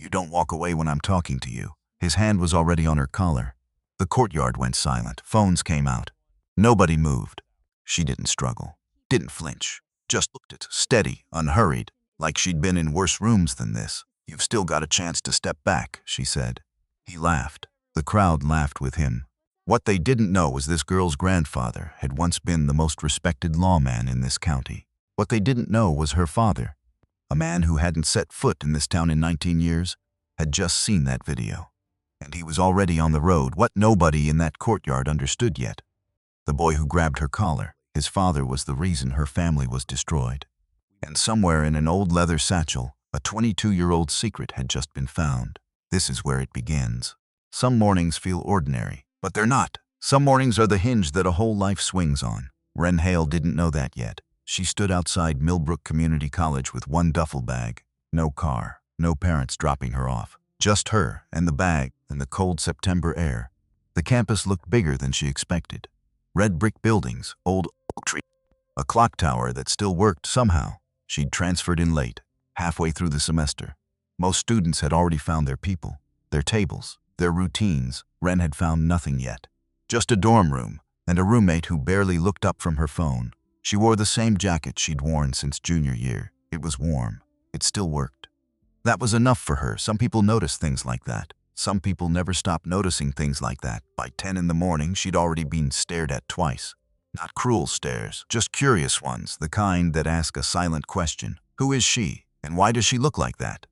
You don't walk away when I'm talking to you." His hand was already on her collar. The courtyard went silent. Phones came out. Nobody moved. She didn't struggle, didn't flinch, just looked at, steady, unhurried, like she'd been in worse rooms than this. "You've still got a chance to step back," she said. He laughed. The crowd laughed with him. What they didn't know was this girl's grandfather had once been the most respected lawman in this county. What they didn't know was her father, a man who hadn't set foot in this town in 19 years, had just seen that video. And he was already on the road. What nobody in that courtyard understood yet. The boy who grabbed her collar, his father, was the reason her family was destroyed. And somewhere in an old leather satchel, a 22-year-old secret had just been found. This is where it begins. Some mornings feel ordinary, but they're not. Some mornings are the hinge that a whole life swings on. Wren Hale didn't know that yet. She stood outside Millbrook Community College with one duffel bag. No car, no parents dropping her off. Just her and the bag and the cold September air. The campus looked bigger than she expected. Red brick buildings, old oak tree, a clock tower that still worked somehow. She'd transferred in late, halfway through the semester. Most students had already found their people, their tables, their routines. Wren had found nothing yet. Just a dorm room and a roommate who barely looked up from her phone. She wore the same jacket she'd worn since junior year. It was warm. It still worked. That was enough for her. Some people notice things like that. Some people never stop noticing things like that. By 10 in the morning, she'd already been stared at twice. Not cruel stares, just curious ones, the kind that ask a silent question. Who is she, and why does she look like that?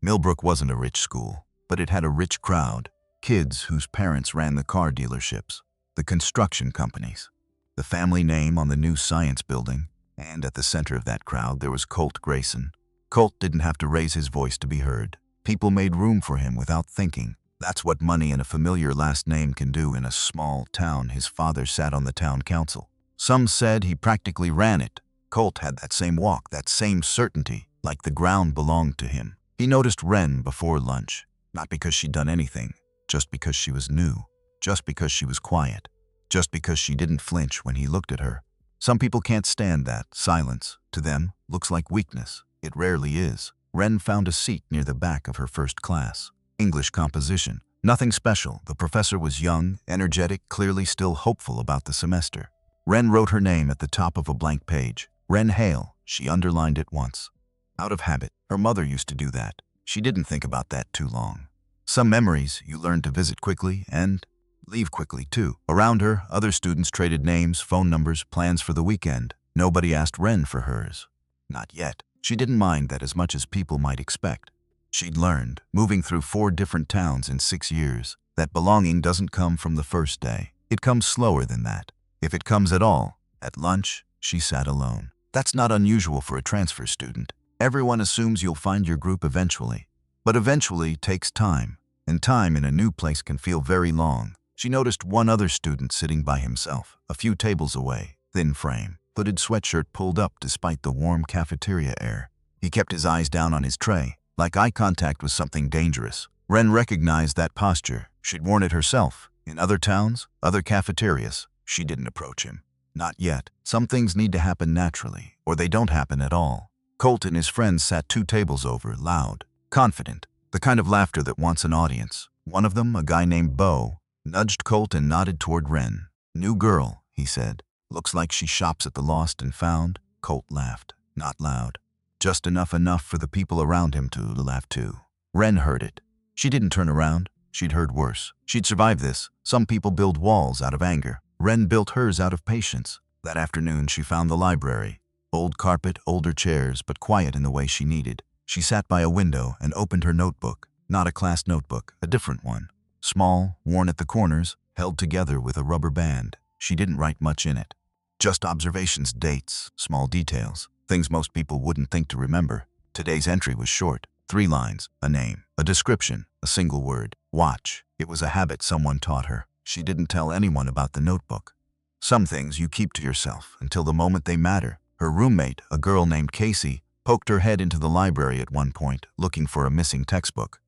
Millbrook wasn't a rich school, but it had a rich crowd. Kids whose parents ran the car dealerships, the construction companies, the family name on the new science building, and at the center of that crowd there was Colt Grayson. Colt didn't have to raise his voice to be heard. People made room for him without thinking. That's what money and a familiar last name can do in a small town. His father sat on the town council. Some said he practically ran it. Colt had that same walk, that same certainty, like the ground belonged to him. He noticed Wren before lunch, not because she'd done anything, just because she was new, just because she was quiet, just because she didn't flinch when he looked at her. Some people can't stand that. Silence, to them, looks like weakness. It rarely is. Wren found a seat near the back of her first class. English composition. Nothing special. The professor was young, energetic, clearly still hopeful about the semester. Wren wrote her name at the top of a blank page. Wren Hale. She underlined it once. Out of habit. Her mother used to do that. She didn't think about that too long. Some memories you learn to visit quickly and leave quickly too. Around her, other students traded names, phone numbers, plans for the weekend. Nobody asked Wren for hers. Not yet. She didn't mind that as much as people might expect. She'd learned, moving through 4 different towns in 6 years, that belonging doesn't come from the first day. It comes slower than that. If it comes at all. At lunch, she sat alone. That's not unusual for a transfer student. Everyone assumes you'll find your group eventually. But eventually takes time, and time in a new place can feel very long. She noticed one other student sitting by himself, a few tables away, thin frame, hooded sweatshirt pulled up despite the warm cafeteria air. He kept his eyes down on his tray, like eye contact was something dangerous. Wren recognized that posture. She'd worn it herself. In other towns, other cafeterias. She didn't approach him. Not yet. Some things need to happen naturally, or they don't happen at all. Colt and his friends sat 2 tables over, loud, confident, the kind of laughter that wants an audience. One of them, a guy named Bo, nudged Colt and nodded toward Wren. "New girl," he said. "Looks like she shops at the Lost and Found." Colt laughed, not loud. Just enough for the people around him to laugh too. Wren heard it. She didn't turn around. She'd heard worse. She'd survived this. Some people build walls out of anger. Wren built hers out of patience. That afternoon she found the library. Old carpet, older chairs, but quiet in the way she needed. She sat by a window and opened her notebook. Not a class notebook, a different one. Small, worn at the corners, held together with a rubber band. She didn't write much in it. Just observations, dates, small details, things most people wouldn't think to remember. Today's entry was short. 3 lines, a name, a description, a single word. Watch. It was a habit someone taught her. She didn't tell anyone about the notebook. Some things you keep to yourself until the moment they matter. Her roommate, a girl named Casey, poked her head into the library at one point, looking for a missing textbook.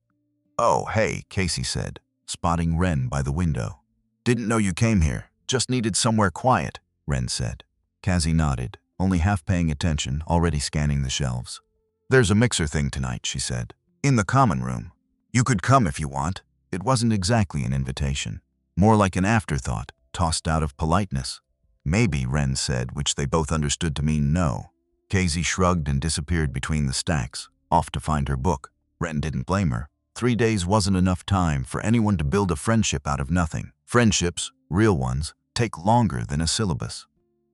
"Oh, hey," Casey said, spotting Wren by the window. "Didn't know you came here. Just needed somewhere quiet," Wren said. Cassie nodded, only half paying attention, already scanning the shelves. "There's a mixer thing tonight," she said. "In the common room. You could come if you want. It wasn't exactly an invitation. More like an afterthought, tossed out of politeness. Maybe, Ren said, which they both understood to mean no. Casey shrugged and disappeared between the stacks, off to find her book. Ren didn't blame her. 3 days wasn't enough time for anyone to build a friendship out of nothing. Friendships, real ones, take longer than a syllabus.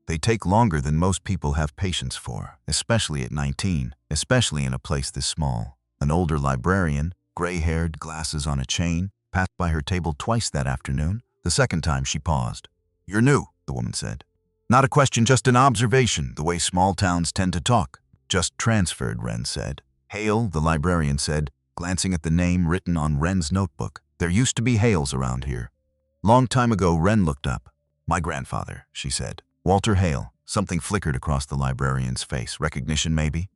They take longer than most people have patience for, especially at 19, especially in a place this small. An older librarian, gray-haired, glasses on a chain, passed by her table twice that afternoon. The second time she paused. "You're new," the woman said. "Not a question, just an observation, the way small towns tend to talk." "Just transferred," Ren said. "Hale," the librarian said, glancing at the name written on Ren's notebook. "There used to be Hales around here." Long time ago, Ren looked up. "My grandfather," she said. "Walter Hale." Something flickered across the librarian's face. Recognition, maybe?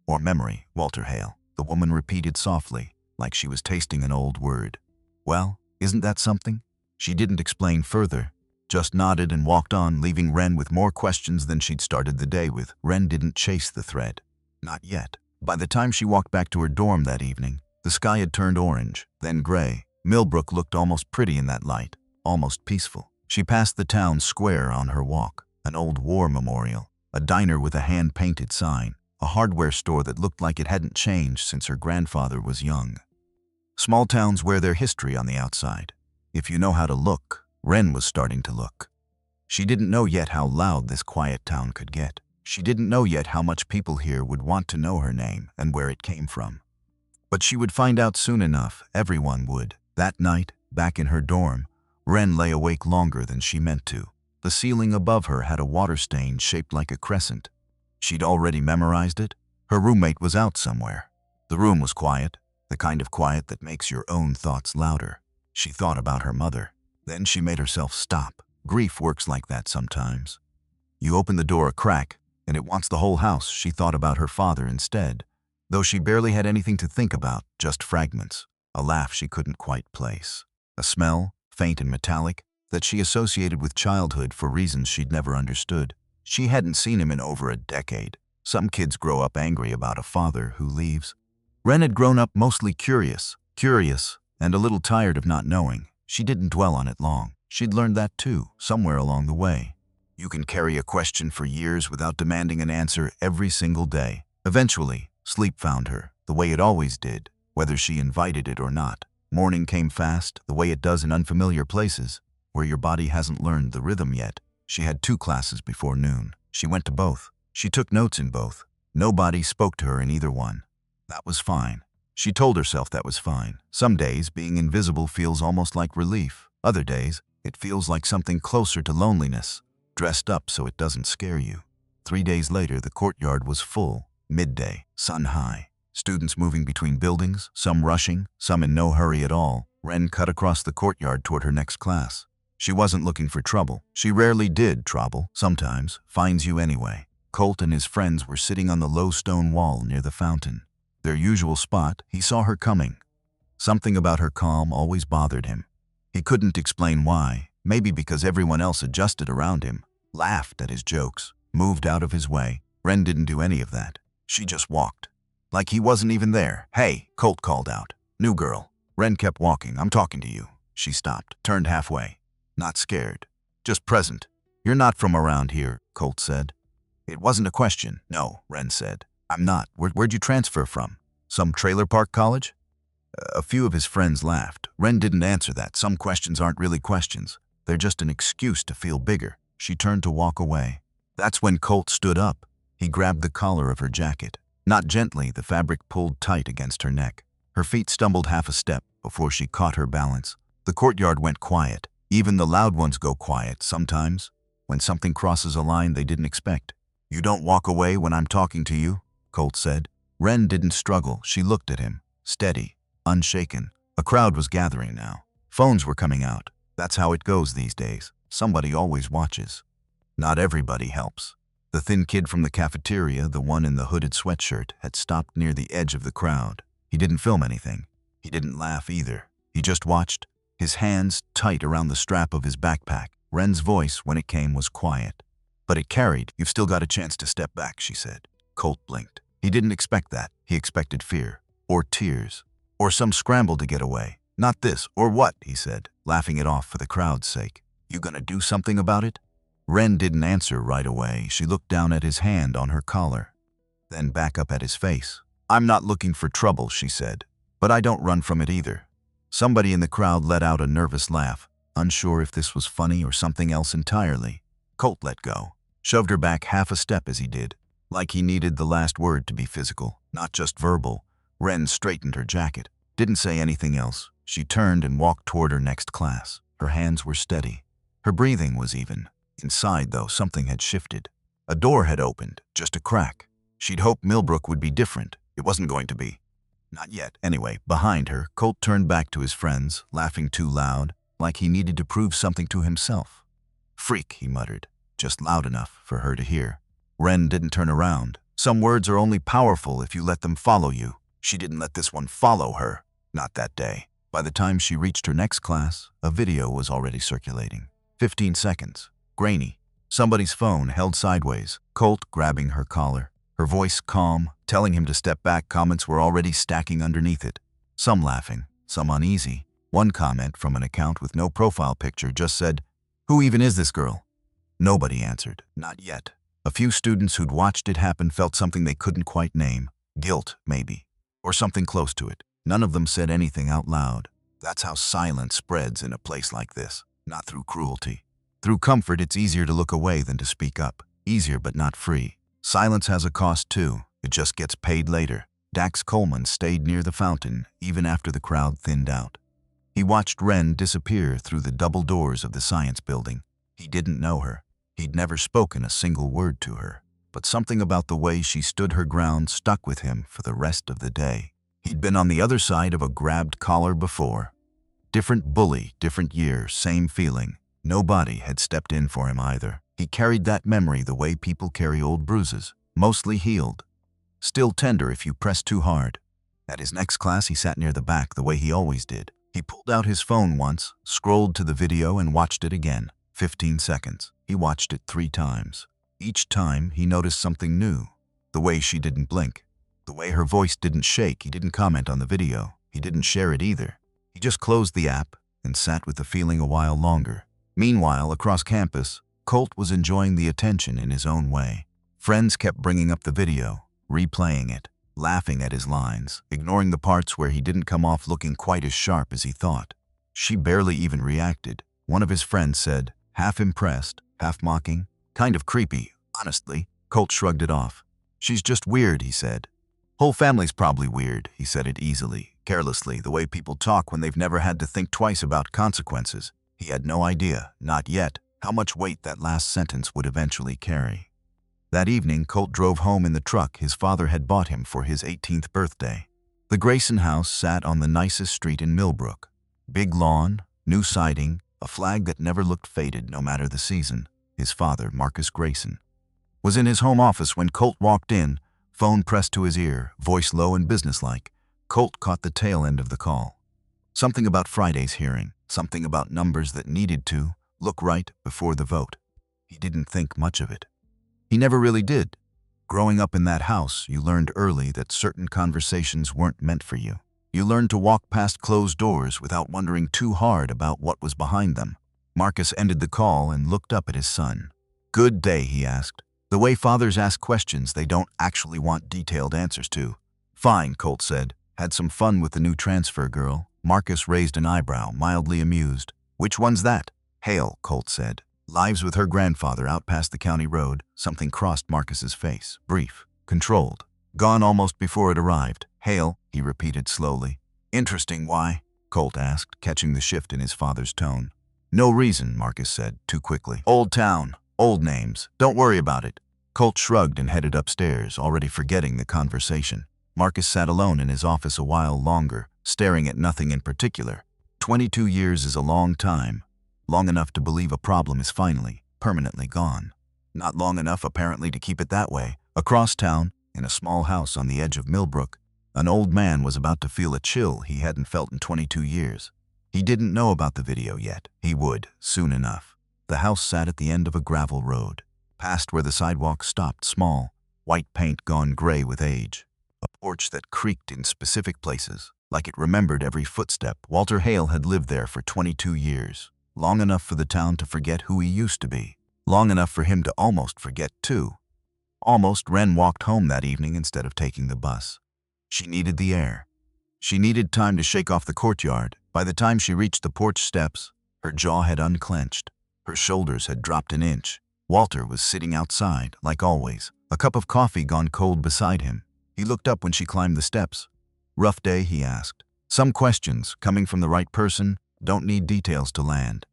Or memory. "Walter Hale," the woman repeated softly, like she was tasting an old word. "Well, isn't that something?" She didn't explain further, just nodded and walked on, leaving Ren with more questions than she'd started the day with. Ren didn't chase the thread. Not yet. By the time she walked back to her dorm that evening, the sky had turned orange, then gray. Millbrook looked almost pretty in that light, almost peaceful. She passed the town square on her walk, an old war memorial, a diner with a hand-painted sign, a hardware store that looked like it hadn't changed since her grandfather was young. Small towns wear their history on the outside. If you know how to look, Ren was starting to look. She didn't know yet how loud this quiet town could get. She didn't know yet how much people here would want to know her name and where it came from. But she would find out soon enough. Everyone would. That night, back in her dorm, Ren lay awake longer than she meant to. The ceiling above her had a water stain shaped like a crescent. She'd already memorized it. Her roommate was out somewhere. The room was quiet, the kind of quiet that makes your own thoughts louder. She thought about her mother. Then she made herself stop. Grief works like that sometimes. You open the door a crack, and it wants the whole house. She thought about her father instead, though she barely had anything to think about, just fragments. A laugh she couldn't quite place. A smell, faint and metallic, that she associated with childhood for reasons she'd never understood. She hadn't seen him in over a decade. Some kids grow up angry about a father who leaves. Ren had grown up mostly curious, and a little tired of not knowing. She didn't dwell on it long. She'd learned that too, somewhere along the way. You can carry a question for years without demanding an answer every single day. Eventually, sleep found her, the way it always did, whether she invited it or not. Morning came fast, the way it does in unfamiliar places, where your body hasn't learned the rhythm yet. She had 2 classes before noon. She went to both. She took notes in both. Nobody spoke to her in either one. That was fine. She told herself that was fine. Some days, being invisible feels almost like relief. Other days, it feels like something closer to loneliness, dressed up so it doesn't scare you. 3 days later, the courtyard was full. Midday, sun high. Students moving between buildings, some rushing, some in no hurry at all. Ren cut across the courtyard toward her next class. She wasn't looking for trouble. She rarely did trouble, sometimes, finds you anyway. Colt and his friends were sitting on the low stone wall near the fountain. Their usual spot. He saw her coming. Something about her calm always bothered him. He couldn't explain why. Maybe because everyone else adjusted around him, laughed at his jokes, moved out of his way. Ren didn't do any of that. She just walked. Like he wasn't even there. "Hey," Colt called out. "New girl." Ren kept walking. "I'm talking to you." She stopped, turned halfway. Not scared. Just present. "You're not from around here," Colt said. It wasn't a question. "No," Ren said. "I'm not. Where'd you transfer from? Some trailer park college?" A few of his friends laughed. Ren didn't answer that. Some questions aren't really questions. They're just an excuse to feel bigger. She turned to walk away. That's when Colt stood up. He grabbed the collar of her jacket. Not gently, the fabric pulled tight against her neck. Her feet stumbled half a step before she caught her balance. The courtyard went quiet. Even the loud ones go quiet sometimes, when something crosses a line they didn't expect. "You don't walk away when I'm talking to you," Colt said. Ren didn't struggle. She looked at him, steady, unshaken. A crowd was gathering now. Phones were coming out. That's how it goes these days. Somebody always watches. Not everybody helps. The thin kid from the cafeteria, the one in the hooded sweatshirt, had stopped near the edge of the crowd. He didn't film anything. He didn't laugh either. He just watched, his hands tight around the strap of his backpack. Ren's voice, when it came, was quiet. But it carried. "You've still got a chance to step back," she said. Colt blinked. He didn't expect that. He expected fear. Or tears. Or some scramble to get away. Not this, or what, he said, laughing it off for the crowd's sake. You gonna do something about it? Wren didn't answer right away. She looked down at his hand on her collar, then back up at his face. I'm not looking for trouble, she said, but I don't run from it either. Somebody in the crowd let out a nervous laugh, unsure if this was funny or something else entirely. Colt let go, shoved her back half a step as he did, like he needed the last word to be physical, not just verbal. Wren straightened her jacket, didn't say anything else. She turned and walked toward her next class. Her hands were steady. Her breathing was even. Inside, though, something had shifted. A door had opened, just a crack. She'd hoped Millbrook would be different. It wasn't going to be. Not yet. Anyway, behind her, Colt turned back to his friends, laughing too loud, like he needed to prove something to himself. Freak, he muttered, just loud enough for her to hear. Wren didn't turn around. Some words are only powerful if you let them follow you. She didn't let this one follow her. Not that day. By the time she reached her next class, a video was already circulating. 15 seconds. Grainy. Somebody's phone held sideways. Colt grabbing her collar. Her voice calm, telling him to step back. Comments were already stacking underneath it. Some laughing, some uneasy. One comment from an account with no profile picture just said, "Who even is this girl?" Nobody answered. Not yet. A few students who'd watched it happen felt something they couldn't quite name. Guilt, maybe. Or something close to it. None of them said anything out loud. That's how silence spreads in a place like this. Not through cruelty. Through comfort, it's easier to look away than to speak up. Easier, but not free. Silence has a cost, too. It just gets paid later. Dax Coleman stayed near the fountain, even after the crowd thinned out. He watched Wren disappear through the double doors of the science building. He didn't know her. He'd never spoken a single word to her. But something about the way she stood her ground stuck with him for the rest of the day. He'd been on the other side of a grabbed collar before. Different bully, different year, same feeling. Nobody had stepped in for him either. He carried that memory the way people carry old bruises, mostly healed. Still tender if you press too hard. At his next class, he sat near the back the way he always did. He pulled out his phone once, scrolled to the video and watched it again. 15 seconds. He watched it 3 times. Each time, he noticed something new. The way she didn't blink. The way her voice didn't shake. He didn't comment on the video. He didn't share it either. He just closed the app and sat with the feeling a while longer. Meanwhile, across campus, Colt was enjoying the attention in his own way. Friends kept bringing up the video, replaying it, laughing at his lines, ignoring the parts where he didn't come off looking quite as sharp as he thought. She barely even reacted. One of his friends said, half impressed, half mocking, "Kind of creepy, honestly." Colt shrugged it off. "She's just weird," he said. "Whole family's probably weird," he said it easily, carelessly, the way people talk when they've never had to think twice about consequences. He had no idea, not yet, how much weight that last sentence would eventually carry. That evening, Colt drove home in the truck his father had bought him for his 18th birthday. The Grayson house sat on the nicest street in Millbrook. Big lawn, new siding, a flag that never looked faded no matter the season. His father, Marcus Grayson, was in his home office when Colt walked in, phone pressed to his ear, voice low and businesslike. Colt caught the tail end of the call. Something about Friday's hearing, something about numbers that needed to look right before the vote. He didn't think much of it. He never really did. Growing up in that house, you learned early that certain conversations weren't meant for you. You learned to walk past closed doors without wondering too hard about what was behind them. Marcus ended the call and looked up at his son. "Good day," he asked. The way fathers ask questions they don't actually want detailed answers to. "Fine," Colt said. "Had some fun with the new transfer girl." Marcus raised an eyebrow, mildly amused. "Which one's that?" "Hale," Colt said. "Lives with her grandfather out past the county road." Something crossed Marcus's face. Brief. Controlled. "Gone almost before it arrived." "Hale," he repeated slowly. "Interesting, why?" Colt asked, catching the shift in his father's tone. "No reason," Marcus said, too quickly. "Old town. Old names. Don't worry about it." Colt shrugged and headed upstairs, already forgetting the conversation. Marcus sat alone in his office a while longer, staring at nothing in particular. 22 years is a long time. Long enough to believe a problem is finally, permanently gone. Not long enough, apparently, to keep it that way. Across town, in a small house on the edge of Millbrook, an old man was about to feel a chill he hadn't felt in 22 years. He didn't know about the video yet. He would, soon enough. The house sat at the end of a gravel road, past where the sidewalk stopped, small, white paint gone gray with age. A porch that creaked in specific places. like it remembered every footstep. Walter Hale had lived there for 22 years, long enough for the town to forget who he used to be, long enough for him to almost forget too. Almost. Wren walked home that evening instead of taking the bus. She needed the air. She needed time to shake off the courtyard. By the time she reached the porch steps, her jaw had unclenched. Her shoulders had dropped an inch. Walter was sitting outside, like always, a cup of coffee gone cold beside him. He looked up when she climbed the steps. "Rough day?" he asked. "Some questions, coming from the right person, don't need details to land."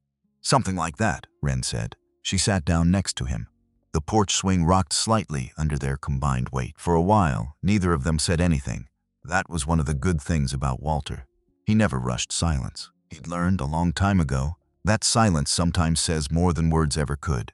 "Something like that," Wren said. She sat down next to him. The porch swing rocked slightly under their combined weight. For a while, neither of them said anything. That was one of the good things about Walter. He never rushed silence. He'd learned a long time ago that silence sometimes says more than words ever could.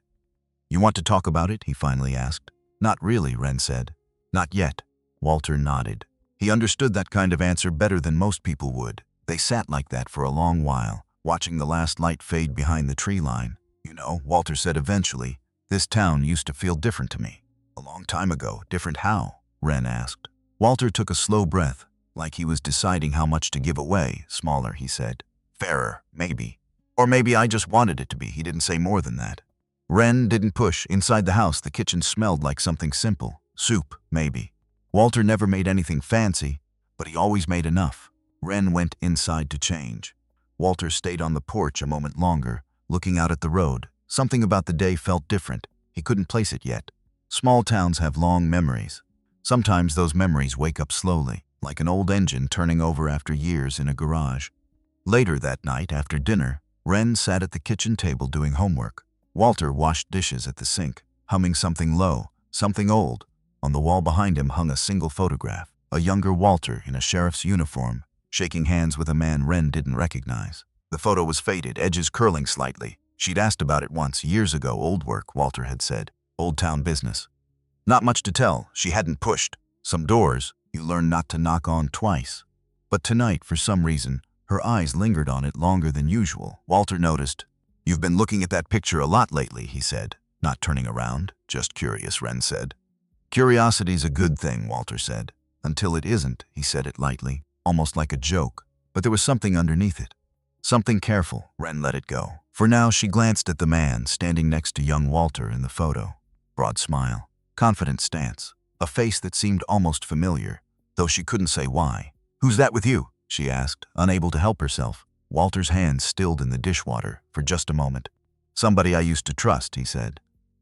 "You want to talk about it?" he finally asked. "Not really," Wren said. "Not yet." Walter nodded. He understood that kind of answer better than most people would. They sat like that for a long while, watching the last light fade behind the tree line. "You know," Walter said eventually, "this town used to feel different to me." "A long time ago. Different how?" Wren asked. Walter took a slow breath, like he was deciding how much to give away. "Smaller," he said. "Fairer, maybe. Or maybe I just wanted it to be." He didn't say more than that. Wren didn't push. Inside the house, the kitchen smelled like something simple. Soup, maybe. Walter never made anything fancy, but he always made enough. Wren went inside to change. Walter stayed on the porch a moment longer, looking out at the road. Something about the day felt different. He couldn't place it yet. Small towns have long memories. Sometimes those memories wake up slowly, like an old engine turning over after years in a garage. Later that night, after dinner, Wren sat at the kitchen table doing homework. Walter washed dishes at the sink, humming something low, something old. On the wall behind him hung a single photograph, a younger Walter in a sheriff's uniform, shaking hands with a man Wren didn't recognize. The photo was faded, edges curling slightly. She'd asked about it once, years ago. "Old work," Walter had said. "Old town business." Not much to tell. She hadn't pushed. Some doors you learn not to knock on twice. But tonight, for some reason, her eyes lingered on it longer than usual. Walter noticed. "You've been looking at that picture a lot lately," he said, not turning around. "Just curious," Wren said. "Curiosity's a good thing," Walter said. "Until it isn't," he said it lightly, almost like a joke. But there was something underneath it. Something careful. Wren let it go. For now, she glanced at the man standing next to young Walter in the photo. Broad smile, confident stance, a face that seemed almost familiar, though she couldn't say why. "Who's that with you?" she asked, unable to help herself. Walter's hands stilled in the dishwater for just a moment. "Somebody I used to trust," he said.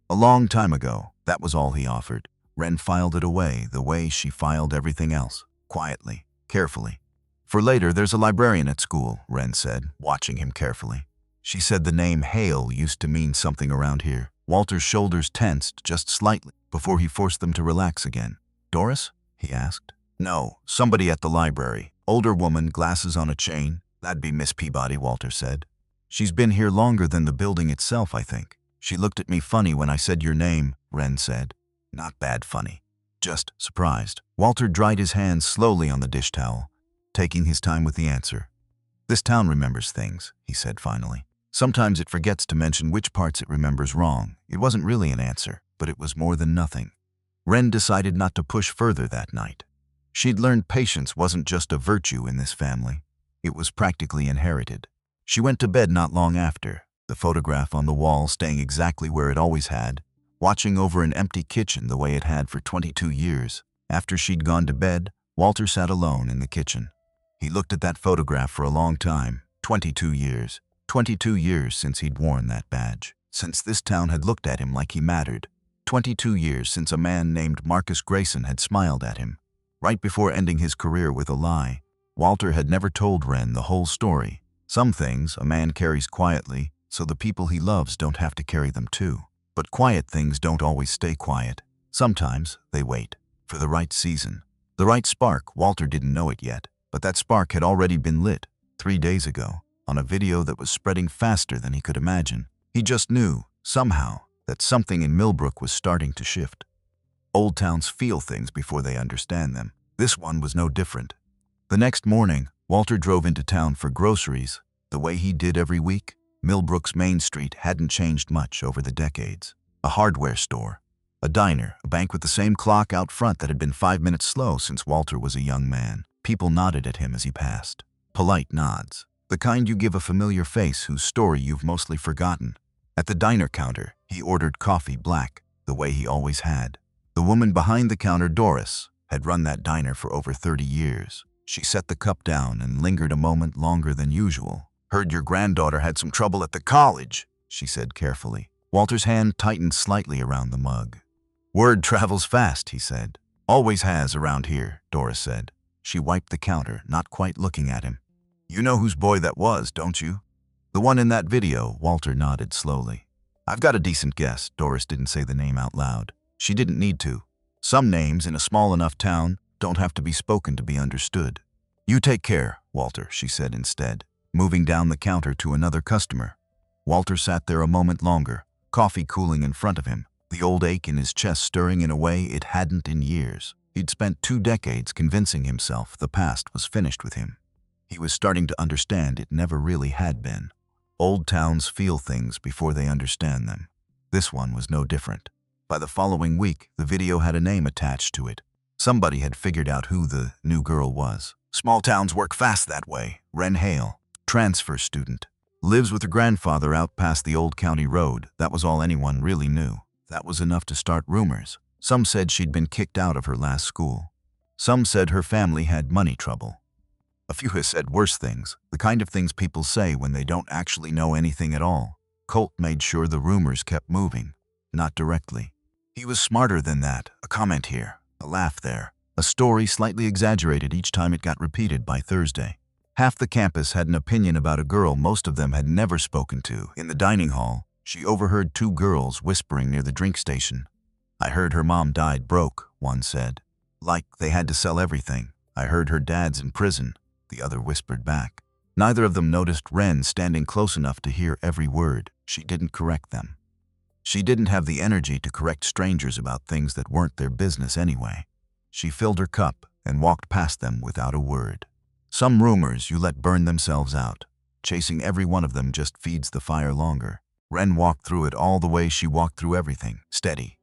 "A long time ago." That was all he offered. Wren filed it away the way she filed everything else, quietly, carefully. "For later, there's a librarian at school," Wren said, watching him carefully. She said the name Hale used to mean something around here. Walter's shoulders tensed just slightly before he forced them to relax again. "Doris?" he asked. "No, somebody at the library. Older woman, glasses on a chain." "That'd be Miss Peabody," Walter said. "She's been here longer than the building itself, I think. She looked at me funny when I said your name," Wren said. "Not bad funny. Just surprised." Walter dried his hands slowly on the dish towel, taking his time with the answer. "This town remembers things," he said finally. "Sometimes it forgets to mention which parts it remembers wrong." It wasn't really an answer, but it was more than nothing. Wren decided not to push further that night. She'd learned patience wasn't just a virtue in this family. It was practically inherited. She went to bed not long after, the photograph on the wall staying exactly where it always had, watching over an empty kitchen the way it had for 22 years. After she'd gone to bed, Walter sat alone in the kitchen. He looked at that photograph for a long time. 22 years. 22 years since he'd worn that badge. Since this town had looked at him like he mattered. 22 years since a man named Marcus Grayson had smiled at him. Right before ending his career with a lie, Walter had never told Wren the whole story. Some things a man carries quietly, so the people he loves don't have to carry them too. But quiet things don't always stay quiet. Sometimes they wait for the right season. The right spark. Walter didn't know it yet, but that spark had already been lit 3 days ago on a video that was spreading faster than he could imagine. He just knew, somehow, that something in Millbrook was starting to shift. Old towns feel things before they understand them. This one was no different. The next morning, Walter drove into town for groceries, the way he did every week. Millbrook's Main Street hadn't changed much over the decades. A hardware store, a diner, a bank with the same clock out front that had been 5 minutes slow since Walter was a young man. People nodded at him as he passed. Polite nods. The kind you give a familiar face whose story you've mostly forgotten. At the diner counter, he ordered coffee black, the way he always had. The woman behind the counter, Doris, had run that diner for over 30 years. She set the cup down and lingered a moment longer than usual. "Heard your granddaughter had some trouble at the college," she said carefully. Walter's hand tightened slightly around the mug. "Word travels fast," he said. "Always has around here," Doris said. She wiped the counter, not quite looking at him. "You know whose boy that was, don't you?" "The one in that video," Walter nodded slowly. "I've got a decent guess." Doris didn't say the name out loud. She didn't need to. Some names in a small enough town don't have to be spoken to be understood. "You take care, Walter," she said instead, moving down the counter to another customer. Walter sat there a moment longer, coffee cooling in front of him, the old ache in his chest stirring in a way it hadn't in years. He'd spent 2 decades convincing himself the past was finished with him. He was starting to understand it never really had been. Old towns feel things before they understand them. This one was no different. By the following week, the video had a name attached to it. Somebody had figured out who the new girl was. "Small towns work fast that way." Wren Hale, transfer student, lives with her grandfather out past the old county road. That was all anyone really knew. That was enough to start rumors. Some said she'd been kicked out of her last school. Some said her family had money trouble. A few had said worse things, the kind of things people say when they don't actually know anything at all. Colt made sure the rumors kept moving, not directly. He was smarter than that. A comment here, a laugh there, a story slightly exaggerated each time it got repeated by Thursday. Half the campus had an opinion about a girl most of them had never spoken to. In the dining hall, she overheard 2 girls whispering near the drink station. "I heard her mom died broke," one said. "Like they had to sell everything." "I heard her dad's in prison," the other whispered back. Neither of them noticed Wren standing close enough to hear every word. She didn't correct them. She didn't have the energy to correct strangers about things that weren't their business anyway. She filled her cup and walked past them without a word. Some rumors you let burn themselves out. Chasing every one of them just feeds the fire longer. Wren walked through it all the way she walked through everything. Steady.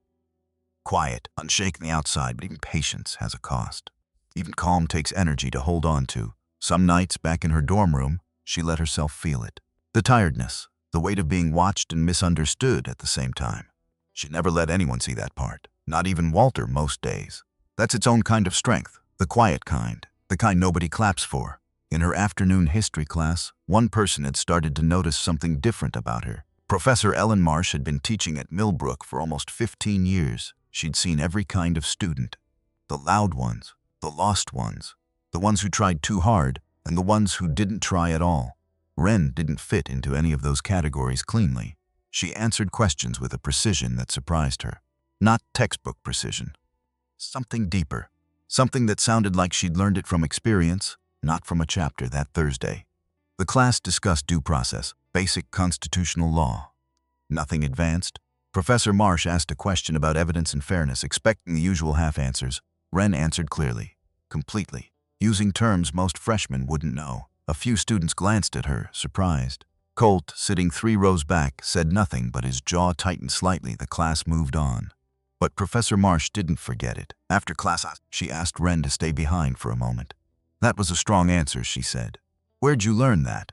Quiet, unshaken the outside, but even patience has a cost. Even calm takes energy to hold on to. Some nights back in her dorm room, she let herself feel it. The tiredness, the weight of being watched and misunderstood at the same time. She never let anyone see that part, not even Walter most days. That's its own kind of strength, the quiet kind, the kind nobody claps for. In her afternoon history class, one person had started to notice something different about her. Professor Ellen Marsh had been teaching at Millbrook for almost 15 years. She'd seen every kind of student. The loud ones, the lost ones, the ones who tried too hard, and the ones who didn't try at all. Wren didn't fit into any of those categories cleanly. She answered questions with a precision that surprised her. Not textbook precision. Something deeper. Something that sounded like she'd learned it from experience, not from a chapter that Thursday. The class discussed due process, basic constitutional law. Nothing advanced. Professor Marsh asked a question about evidence and fairness, expecting the usual half answers. Wren answered clearly, completely, using terms most freshmen wouldn't know. A few students glanced at her, surprised. Colt, sitting 3 rows back, said nothing, but his jaw tightened slightly. The class moved on. But Professor Marsh didn't forget it. After class, she asked Wren to stay behind for a moment. "That was a strong answer," she said. "Where'd you learn that?"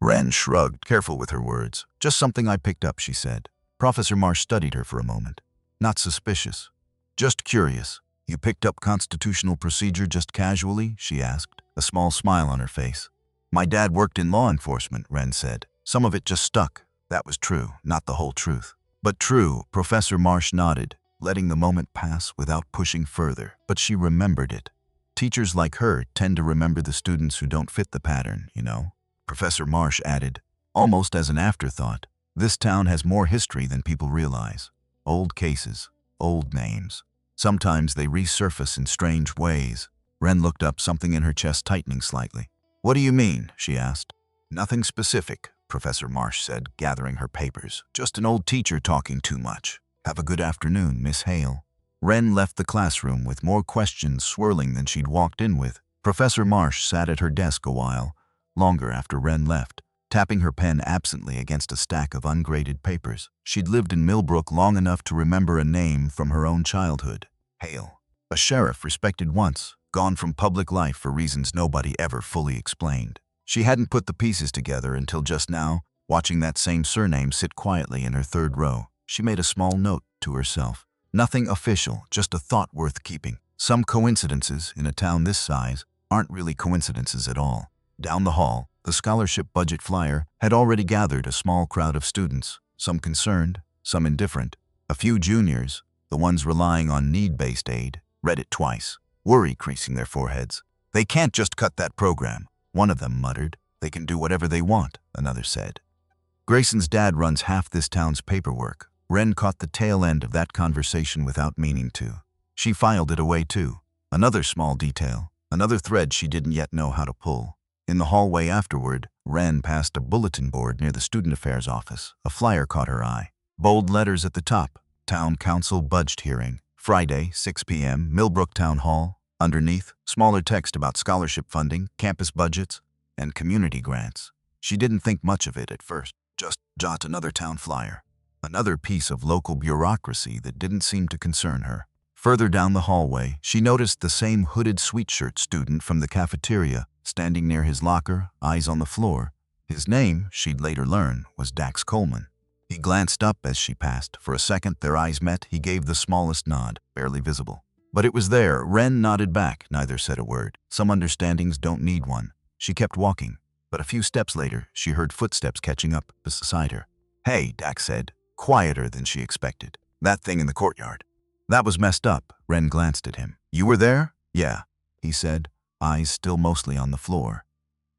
Wren shrugged, careful with her words. "Just something I picked up," she said. Professor Marsh studied her for a moment. Not suspicious. "Just curious. You picked up constitutional procedure just casually?" she asked, a small smile on her face. "My dad worked in law enforcement," Wren said. "Some of it just stuck." That was true, not the whole truth. But true, Professor Marsh nodded, letting the moment pass without pushing further. But she remembered it. Teachers like her tend to remember the students who don't fit the pattern, you know? Professor Marsh added, almost as an afterthought, "This town has more history than people realize. Old cases, old names. Sometimes they resurface in strange ways." Wren looked up, something in her chest tightening slightly. "What do you mean?" she asked. "Nothing specific," Professor Marsh said, gathering her papers. "Just an old teacher talking too much. Have a good afternoon, Miss Hale." Wren left the classroom with more questions swirling than she'd walked in with. Professor Marsh sat at her desk a while, longer after Wren left, tapping her pen absently against a stack of ungraded papers. She'd lived in Millbrook long enough to remember a name from her own childhood. Hale. A sheriff respected once, gone from public life for reasons nobody ever fully explained. She hadn't put the pieces together until just now, watching that same surname sit quietly in her third row. She made a small note to herself. Nothing official, just a thought worth keeping. Some coincidences, in a town this size, aren't really coincidences at all. Down the hall, the scholarship budget flyer had already gathered a small crowd of students, some concerned, some indifferent. A few juniors, the ones relying on need-based aid, read it twice, worry creasing their foreheads. They can't just cut that program, one of them muttered. They can do whatever they want, another said. Grayson's dad runs half this town's paperwork. Wren caught the tail end of that conversation without meaning to. She filed it away too. Another small detail, another thread she didn't yet know how to pull. In the hallway afterward, Wren passed a bulletin board near the student affairs office. A flyer caught her eye. Bold letters at the top. Town Council Budget Hearing. Friday, 6 p.m., Millbrook Town Hall. Underneath, smaller text about scholarship funding, campus budgets, and community grants. She didn't think much of it at first. Just jot another town flyer. Another piece of local bureaucracy that didn't seem to concern her. Further down the hallway, she noticed the same hooded sweatshirt student from the cafeteria, standing near his locker, eyes on the floor. His name, she'd later learn, was Dax Coleman. He glanced up as she passed. For a second, their eyes met. He gave the smallest nod, barely visible. But it was there. Wren nodded back. Neither said a word. Some understandings don't need one. She kept walking. But a few steps later, she heard footsteps catching up beside her. "Hey," Dax said, quieter than she expected. "That thing in the courtyard." "That was messed up." Wren glanced at him. "You were there?" "Yeah," he said, eyes still mostly on the floor.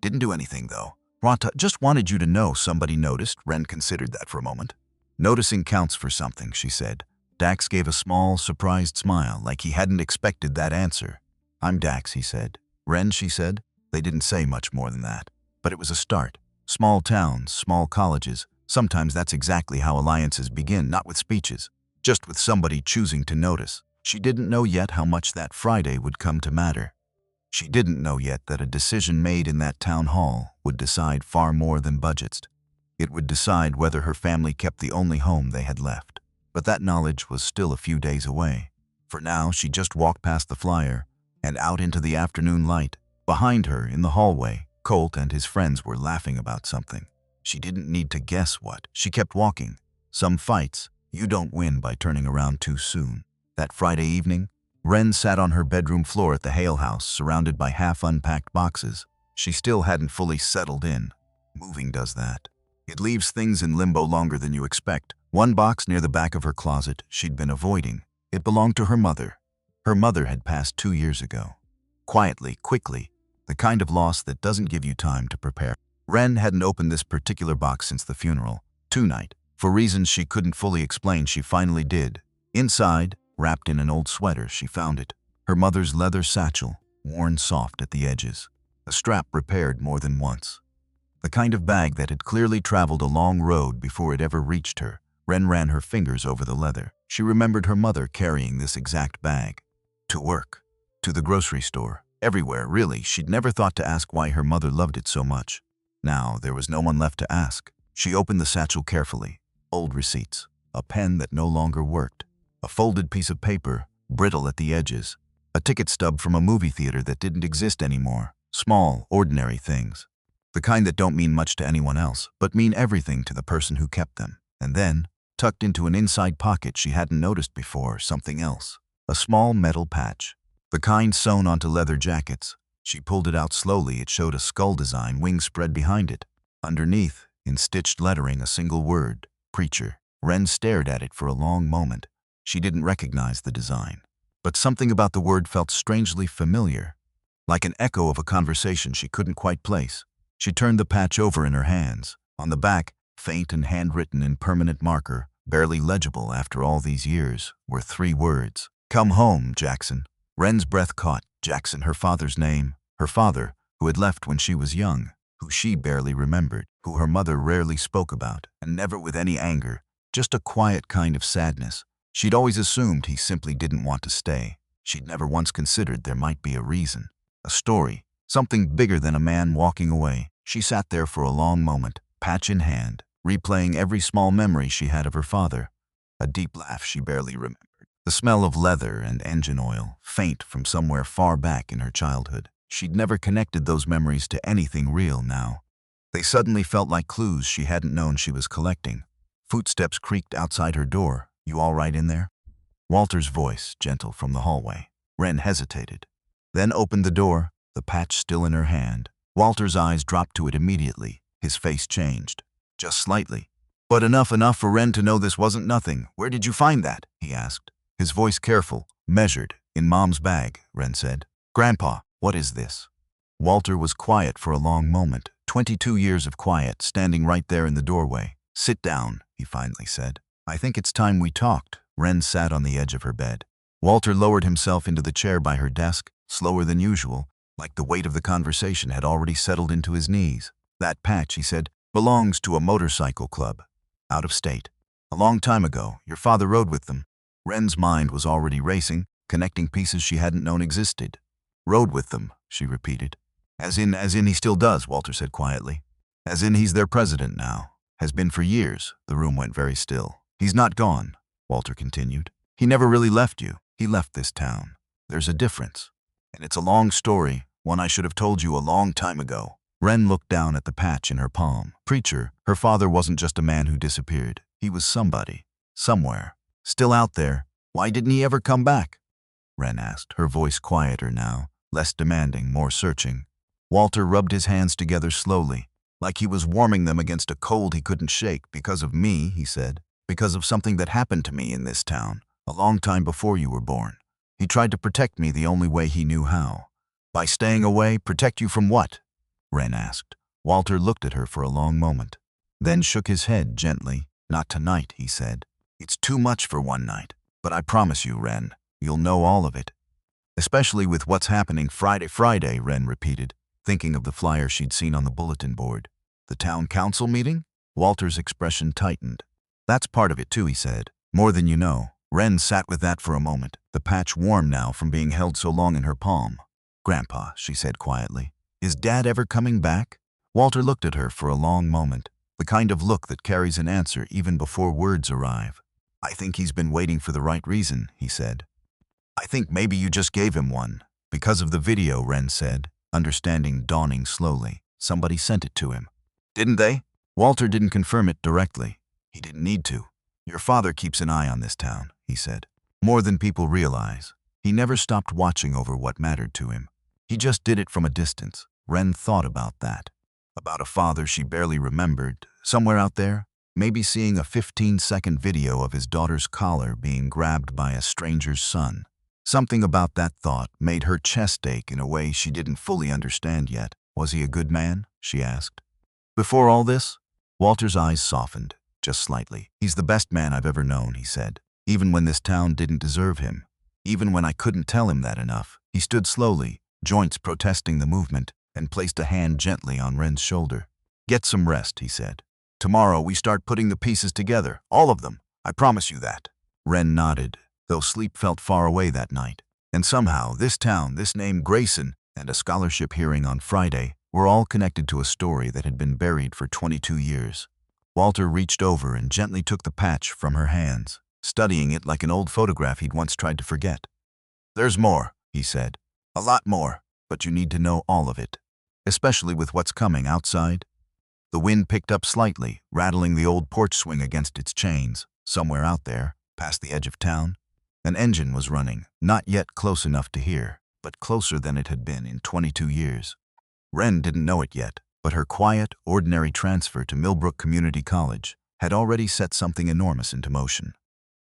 "Didn't do anything, though. Ranta, just wanted you to know somebody noticed." Wren considered that for a moment. "Noticing counts for something," she said. Dax gave a small, surprised smile, like he hadn't expected that answer. "I'm Dax," he said. "Wren," she said. They didn't say much more than that. But it was a start. Small towns, small colleges. Sometimes that's exactly how alliances begin, not with speeches, just with somebody choosing to notice. She didn't know yet how much that Friday would come to matter. She didn't know yet that a decision made in that town hall would decide far more than budgets. It would decide whether her family kept the only home they had left. But that knowledge was still a few days away. For now, she just walked past the flyer and out into the afternoon light. Behind her, in the hallway, Colt and his friends were laughing about something. She didn't need to guess what. She kept walking. Some fights, you don't win by turning around too soon. That Friday evening, Wren sat on her bedroom floor at the Hale house, surrounded by half-unpacked boxes. She still hadn't fully settled in. Moving does that. It leaves things in limbo longer than you expect. One box near the back of her closet she'd been avoiding. It belonged to her mother. Her mother had passed 2 years ago. Quietly, quickly, the kind of loss that doesn't give you time to prepare. Wren hadn't opened this particular box since the funeral. Tonight, for reasons she couldn't fully explain, she finally did. Inside, wrapped in an old sweater, she found it. Her mother's leather satchel, worn soft at the edges. A strap repaired more than once. The kind of bag that had clearly traveled a long road before it ever reached her. Wren ran her fingers over the leather. She remembered her mother carrying this exact bag. To work. To the grocery store. Everywhere, really. She'd never thought to ask why her mother loved it so much. Now, there was no one left to ask. She opened the satchel carefully. Old receipts. A pen that no longer worked. A folded piece of paper, brittle at the edges. A ticket stub from a movie theater that didn't exist anymore. Small, ordinary things. The kind that don't mean much to anyone else, but mean everything to the person who kept them. And then, tucked into an inside pocket she hadn't noticed before, something else. A small metal patch. The kind sewn onto leather jackets. She pulled it out slowly. It showed a skull design, wings spread behind it. Underneath, in stitched lettering, a single word, preacher. Wren stared at it for a long moment. She didn't recognize the design. But something about the word felt strangely familiar, like an echo of a conversation she couldn't quite place. She turned the patch over in her hands. On the back, faint and handwritten in permanent marker, barely legible after all these years, were 3 words. "Come home, Jackson." Wren's breath caught. Jackson, her father's name. Her father, who had left when she was young, who she barely remembered, who her mother rarely spoke about, and never with any anger, just a quiet kind of sadness. She'd always assumed he simply didn't want to stay. She'd never once considered there might be a reason. A story. Something bigger than a man walking away. She sat there for a long moment, patch in hand, replaying every small memory she had of her father. A deep laugh she barely remembered. The smell of leather and engine oil, faint from somewhere far back in her childhood. She'd never connected those memories to anything real now. They suddenly felt like clues she hadn't known she was collecting. Footsteps creaked outside her door. "You all right in there?" Walter's voice, gentle from the hallway. Wren hesitated, then opened the door, the patch still in her hand. Walter's eyes dropped to it immediately. His face changed, just slightly. But enough for Wren to know this wasn't nothing. "Where did you find that?" he asked. His voice careful, measured. "In Mom's bag," Wren said. "Grandpa, what is this?" Walter was quiet for a long moment, 22 years of quiet, standing right there in the doorway. "Sit down," he finally said. "I think it's time we talked." Wren sat on the edge of her bed. Walter lowered himself into the chair by her desk, slower than usual, like the weight of the conversation had already settled into his knees. "That patch," he said, "belongs to a motorcycle club. Out of state. A long time ago, your father rode with them." Wren's mind was already racing, connecting pieces she hadn't known existed. "Rode with them," she repeated. As in he still does," Walter said quietly. "As in he's their president now. Has been for years." The room went very still. "He's not gone," Walter continued. "He never really left you. He left this town. There's a difference. And it's a long story, one I should have told you a long time ago." Wren looked down at the patch in her palm. Preacher, her father wasn't just a man who disappeared. He was somebody. Somewhere. Still out there. "Why didn't he ever come back?" Wren asked, her voice quieter now, less demanding, more searching. Walter rubbed his hands together slowly, like he was warming them against a cold he couldn't shake. "Because of me," he said. "Because of something that happened to me in this town, a long time before you were born. He tried to protect me the only way he knew how." "By staying away, protect you from what?" Wren asked. Walter looked at her for a long moment, then shook his head gently. "Not tonight," he said. "It's too much for one night. But I promise you, Wren, you'll know all of it. Especially with what's happening Friday," Wren repeated, thinking of the flyer she'd seen on the bulletin board. "The town council meeting?" Walter's expression tightened. "That's part of it too," he said. "More than you know." Wren sat with that for a moment, the patch warm now from being held so long in her palm. "Grandpa," she said quietly, "is Dad ever coming back?" Walter looked at her for a long moment, the kind of look that carries an answer even before words arrive. "I think he's been waiting for the right reason," he said. "I think maybe you just gave him one." "Because of the video," Wren said, understanding dawning slowly. "Somebody sent it to him." "Didn't they?" Walter didn't confirm it directly. He didn't need to. "Your father keeps an eye on this town," he said. "More than people realize. He never stopped watching over what mattered to him. He just did it from a distance." Wren thought about that. About a father she barely remembered, somewhere out there, maybe seeing a 15-second video of his daughter's collar being grabbed by a stranger's son. Something about that thought made her chest ache in a way she didn't fully understand yet. "Was he a good man?" she asked. "Before all this?" Walter's eyes softened, just slightly. "He's the best man I've ever known," he said. "Even when this town didn't deserve him. Even when I couldn't tell him that enough." He stood slowly, joints protesting the movement, and placed a hand gently on Wren's shoulder. "Get some rest," he said. "Tomorrow we start putting the pieces together, all of them. I promise you that." Wren nodded, though sleep felt far away that night. And somehow this town, this name Grayson, and a scholarship hearing on Friday were all connected to a story that had been buried for 22 years. Walter reached over and gently took the patch from her hands, studying it like an old photograph he'd once tried to forget. "There's more," he said. "A lot more, but you need to know all of it. Especially with what's coming outside." The wind picked up slightly, rattling the old porch swing against its chains. Somewhere out there, past the edge of town, an engine was running, not yet close enough to hear, but closer than it had been in 22 years. Wren didn't know it yet, but her quiet, ordinary transfer to Millbrook Community College had already set something enormous into motion.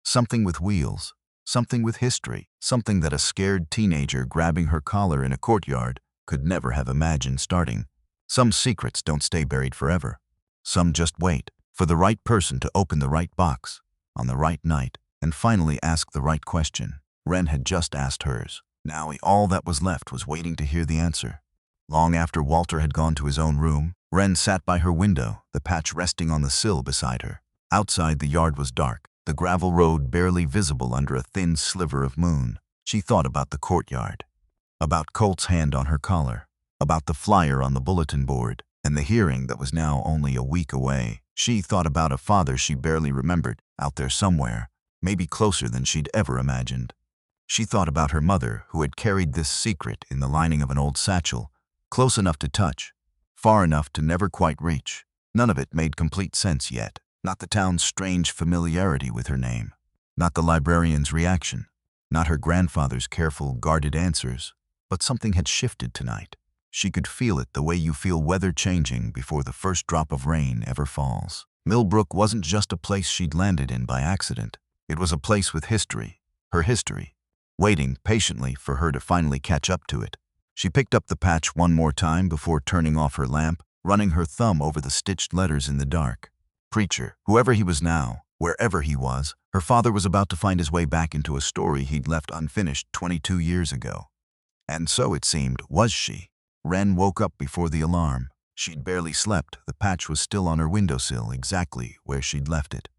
Something with wheels, something with history, something that a scared teenager grabbing her collar in a courtyard could never have imagined starting. Some secrets don't stay buried forever. Some just wait for the right person to open the right box, on the right night, and finally ask the right question. Wren had just asked hers. Now all that was left was waiting to hear the answer. Long after Walter had gone to his own room, Wren sat by her window, the patch resting on the sill beside her. Outside, the yard was dark, the gravel road barely visible under a thin sliver of moon. She thought about the courtyard, about Colt's hand on her collar, about the flyer on the bulletin board, and the hearing that was now only a week away. She thought about a father she barely remembered, out there somewhere, maybe closer than she'd ever imagined. She thought about her mother, who had carried this secret in the lining of an old satchel, close enough to touch, far enough to never quite reach. None of it made complete sense yet. Not the town's strange familiarity with her name, not the librarian's reaction, not her grandfather's careful, guarded answers, but something had shifted tonight. She could feel it the way you feel weather changing before the first drop of rain ever falls. Millbrook wasn't just a place she'd landed in by accident. It was a place with history, her history, waiting patiently for her to finally catch up to it. She picked up the patch one more time before turning off her lamp, running her thumb over the stitched letters in the dark. Preacher, whoever he was now, wherever he was, her father was about to find his way back into a story he'd left unfinished 22 years ago. And so, it seemed, was she. Wren woke up before the alarm. She'd barely slept. The patch was still on her windowsill, exactly where she'd left it.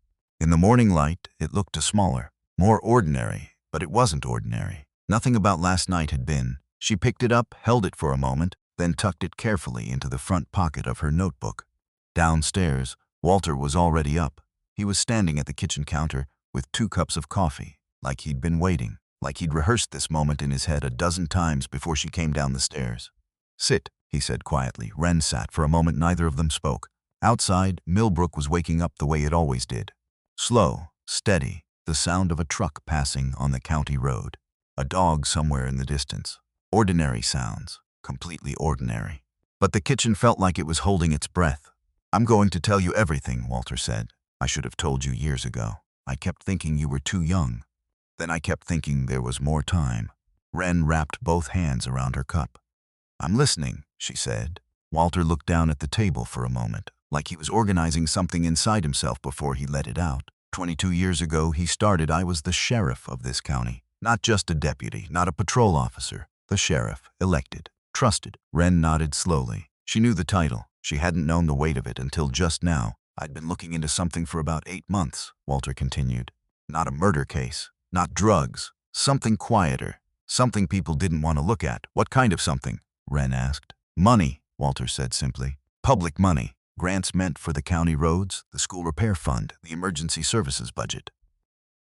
In the morning light, it looked smaller, more ordinary, but it wasn't ordinary. Nothing about last night had been. She picked it up, held it for a moment, then tucked it carefully into the front pocket of her notebook. Downstairs, Walter was already up. He was standing at the kitchen counter with 2 cups of coffee, like he'd been waiting, like he'd rehearsed this moment in his head a dozen times before she came down the stairs. "Sit," he said quietly. Wren sat. For a moment neither of them spoke. Outside, Millbrook was waking up the way it always did. Slow, steady, the sound of a truck passing on the county road. A dog somewhere in the distance. Ordinary sounds, completely ordinary. But the kitchen felt like it was holding its breath. "I'm going to tell you everything," Walter said. "I should have told you years ago. I kept thinking you were too young. Then I kept thinking there was more time." Wren wrapped both hands around her cup. "I'm listening," she said. Walter looked down at the table for a moment, like he was organizing something inside himself before he let it out. 22 years ago, he started. "I was the sheriff of this county. Not just a deputy, not a patrol officer. The sheriff, elected, trusted." Wren nodded slowly. She knew the title. She hadn't known the weight of it until just now. "I'd been looking into something for about 8 months, Walter continued. "Not a murder case, not drugs, something quieter, something people didn't want to look at." "What kind of something?" Wren asked. "Money," Walter said simply. "Public money. Grants meant for the county roads, the school repair fund, the emergency services budget.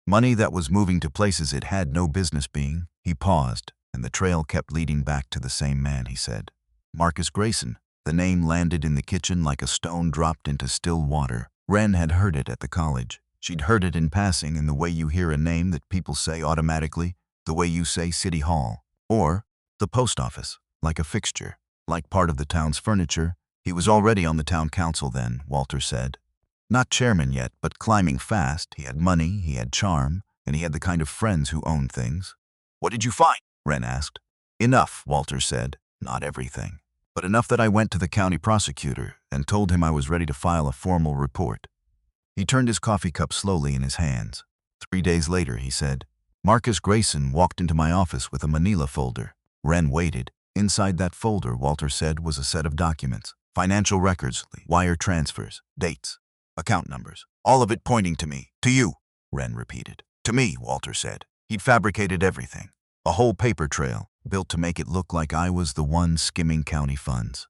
Money that was moving to places it had no business being." He paused, and the trail kept leading back to the same man, he said. "Marcus Grayson." The name landed in the kitchen like a stone dropped into still water. Wren had heard it at the college. She'd heard it in passing, in the way you hear a name that people say automatically, the way you say City Hall. Or the post office, like a fixture, like part of the town's furniture. He was already on the town council then, Walter said. Not chairman yet, but climbing fast. He had money, he had charm, and he had the kind of friends who owned things. "What did you find?" Wren asked. "Enough," Walter said. "Not everything, but enough that I went to the county prosecutor and told him I was ready to file a formal report." He turned his coffee cup slowly in his hands. 3 days later, he said, Marcus Grayson walked into my office with a manila folder. Wren waited. Inside that folder, Walter said, was a set of documents. Financial records, wire transfers, dates, account numbers. All of it pointing to me. "To you," Wren repeated. "To me," Walter said. He'd fabricated everything. A whole paper trail, built to make it look like I was the one skimming county funds.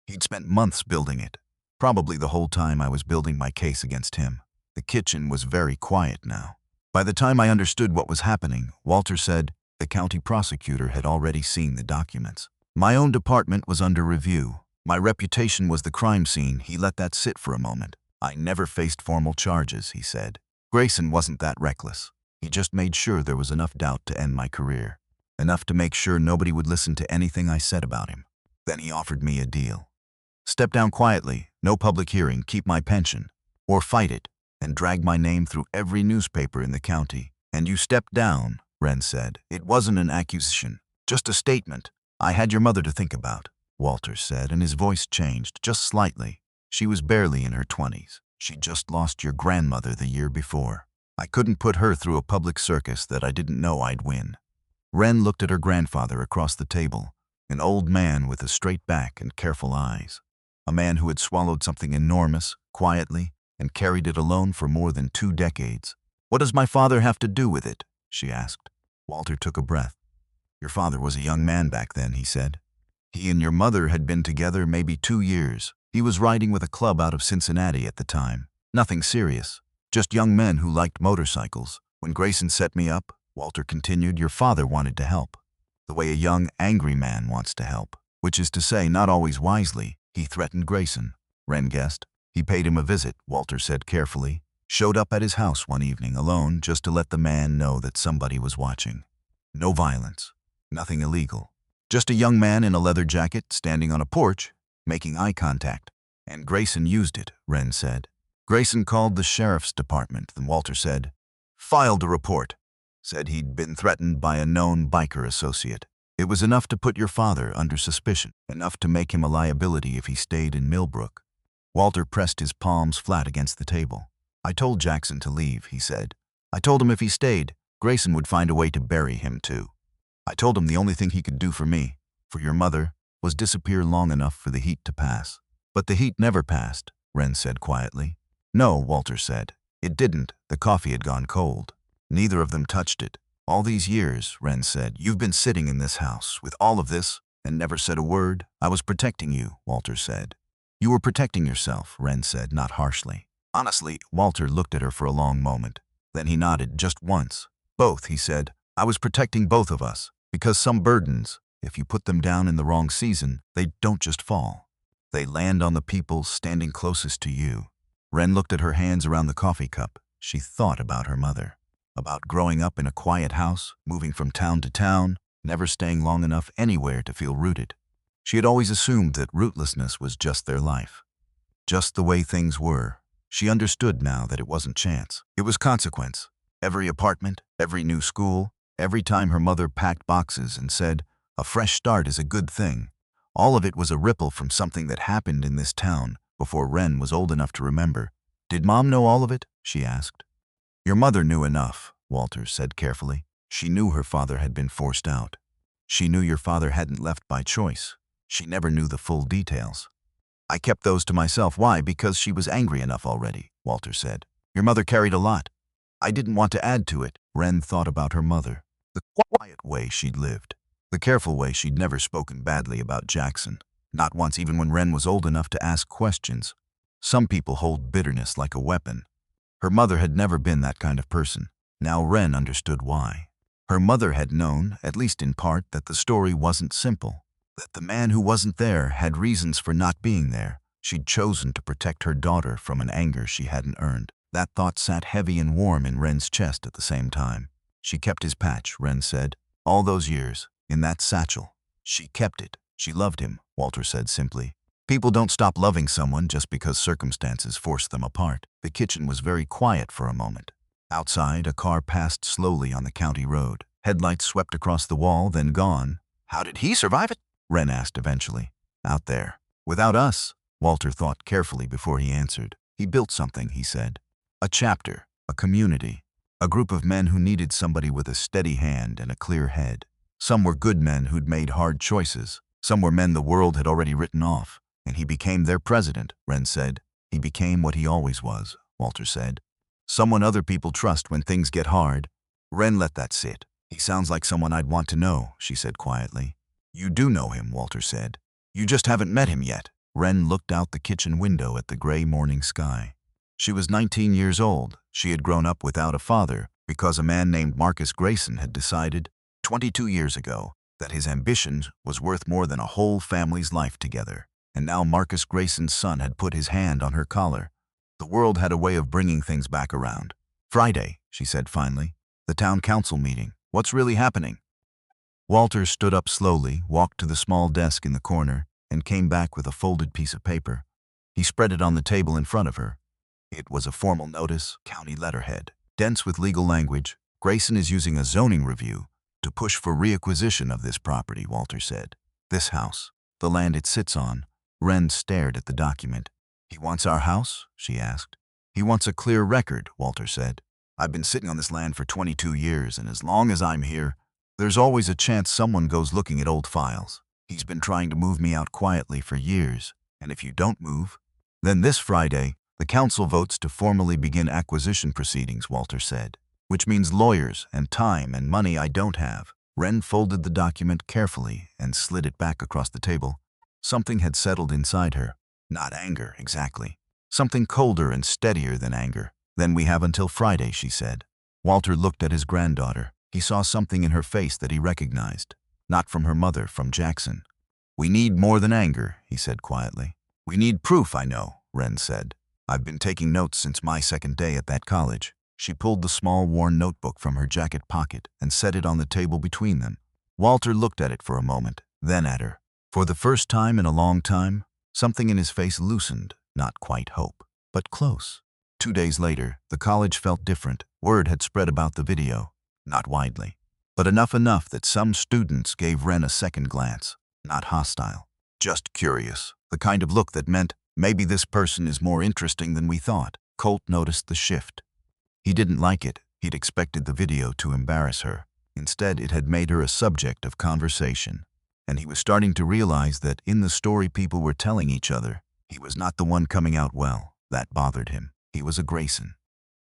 He'd spent months building it. Probably the whole time I was building my case against him. The kitchen was very quiet now. By the time I understood what was happening, Walter said, the county prosecutor had already seen the documents. My own department was under review. My reputation was the crime scene. He let that sit for a moment. "I never faced formal charges," he said. "Grayson wasn't that reckless. He just made sure there was enough doubt to end my career. Enough to make sure nobody would listen to anything I said about him. Then he offered me a deal. Step down quietly, no public hearing, keep my pension, or fight it, and drag my name through every newspaper in the county." "And you stepped down," Wren said. "It wasn't an accusation, just a statement. I had your mother to think about," Walter said, and his voice changed, just slightly. "She was barely in her 20s. She'd just lost your grandmother the year before. I couldn't put her through a public circus that I didn't know I'd win." Wren looked at her grandfather across the table, an old man with a straight back and careful eyes. A man who had swallowed something enormous, quietly, and carried it alone for more than 2 decades. "What does my father have to do with it?" she asked. Walter took a breath. "Your father was a young man back then," he said. "He and your mother had been together maybe 2 years. He was riding with a club out of Cincinnati at the time. Nothing serious, just young men who liked motorcycles. When Grayson set me up, Walter continued, your father wanted to help. The way a young, angry man wants to help, which is to say, not always wisely. He threatened Grayson. Wren guessed. He paid him a visit, Walter said carefully. Showed up at his house one evening alone just to let the man know that somebody was watching. No violence. Nothing illegal. Just a young man in a leather jacket standing on a porch, making eye contact. And Grayson used it, Wren said. Grayson called the sheriff's department, then Walter said, filed a report. Said he'd been threatened by a known biker associate. It was enough to put your father under suspicion, enough to make him a liability if he stayed in Millbrook. Walter pressed his palms flat against the table. I told Jackson to leave, he said. I told him if he stayed, Grayson would find a way to bury him too. I told him the only thing he could do for me, for your mother, was disappear long enough for the heat to pass. But the heat never passed, Wren said quietly. No, Walter said. It didn't. The coffee had gone cold. Neither of them touched it. All these years, Wren said, you've been sitting in this house with all of this and never said a word. I was protecting you, Walter said. You were protecting yourself, Wren said, not harshly. Honestly, Walter looked at her for a long moment. Then he nodded just once. Both, he said. I was protecting both of us, because some burdens, if you put them down in the wrong season, they don't just fall. They land on the people standing closest to you. Wren looked at her hands around the coffee cup. She thought about her mother. About growing up in a quiet house, moving from town to town, never staying long enough anywhere to feel rooted. She had always assumed that rootlessness was just their life. Just the way things were. She understood now that it wasn't chance. It was consequence. Every apartment, every new school, every time her mother packed boxes and said, a fresh start is a good thing. All of it was a ripple from something that happened in this town before Wren was old enough to remember. Did Mom know all of it? She asked. Your mother knew enough, Walter said carefully. She knew her father had been forced out. She knew your father hadn't left by choice. She never knew the full details. I kept those to myself. Why? Because she was angry enough already, Walter said. Your mother carried a lot. I didn't want to add to it. Wren thought about her mother. The quiet way she'd lived. The careful way she'd never spoken badly about Jackson. Not once, even when Wren was old enough to ask questions. Some people hold bitterness like a weapon. Her mother had never been that kind of person. Now Wren understood why. Her mother had known, at least in part, that the story wasn't simple. That the man who wasn't there had reasons for not being there. She'd chosen to protect her daughter from an anger she hadn't earned. That thought sat heavy and warm in Wren's chest at the same time. She kept his patch, Wren said. All those years, in that satchel. She kept it. She loved him, Walter said simply. People don't stop loving someone just because circumstances force them apart. The kitchen was very quiet for a moment. Outside, a car passed slowly on the county road. Headlights swept across the wall, then gone. How did he survive it? Wren asked eventually. Out there. Without us, Walter thought carefully before he answered. He built something, he said. A chapter, a community, a group of men who needed somebody with a steady hand and a clear head. Some were good men who'd made hard choices. Some were men the world had already written off. And he became their president, Wren said. He became what he always was, Walter said. Someone other people trust when things get hard. Wren let that sit. He sounds like someone I'd want to know, she said quietly. You do know him, Walter said. You just haven't met him yet. Wren looked out the kitchen window at the gray morning sky. She was 19 years old. She had grown up without a father because a man named Marcus Grayson had decided, 22 years ago, that his ambition was worth more than a whole family's life together. And now Marcus Grayson's son had put his hand on her collar. The world had a way of bringing things back around. Friday, she said finally. The town council meeting. What's really happening? Walter stood up slowly, walked to the small desk in the corner, and came back with a folded piece of paper. He spread it on the table in front of her. It was a formal notice, county letterhead, dense with legal language. Grayson is using a zoning review to push for reacquisition of this property, Walter said. This house, the land it sits on. Wren stared at the document. He wants our house? She asked. He wants a clear record, Walter said. I've been sitting on this land for 22 years, and as long as I'm here, there's always a chance someone goes looking at old files. He's been trying to move me out quietly for years, and if you don't move, then this Friday, the council votes to formally begin acquisition proceedings, Walter said, which means lawyers and time and money I don't have. Wren folded the document carefully and slid it back across the table. Something had settled inside her. Not anger, exactly. Something colder and steadier than anger. Then we have until Friday, she said. Walter looked at his granddaughter. He saw something in her face that he recognized. Not from her mother, from Jackson. "We need more than anger," he said quietly. "We need proof, I know," Wren said. "I've been taking notes since my second day at that college." She pulled the small, worn notebook from her jacket pocket and set it on the table between them. Walter looked at it for a moment, then at her. For the first time in a long time, something in his face loosened, not quite hope, but close. 2 days later, the college felt different. Word had spread about the video, not widely, but enough that some students gave Wren a second glance. Not hostile, just curious, the kind of look that meant, maybe this person is more interesting than we thought. Colt noticed the shift. He didn't like it. He'd expected the video to embarrass her. Instead, it had made her a subject of conversation. And he was starting to realize that in the story people were telling each other, he was not the one coming out well. That bothered him. He was a Grayson.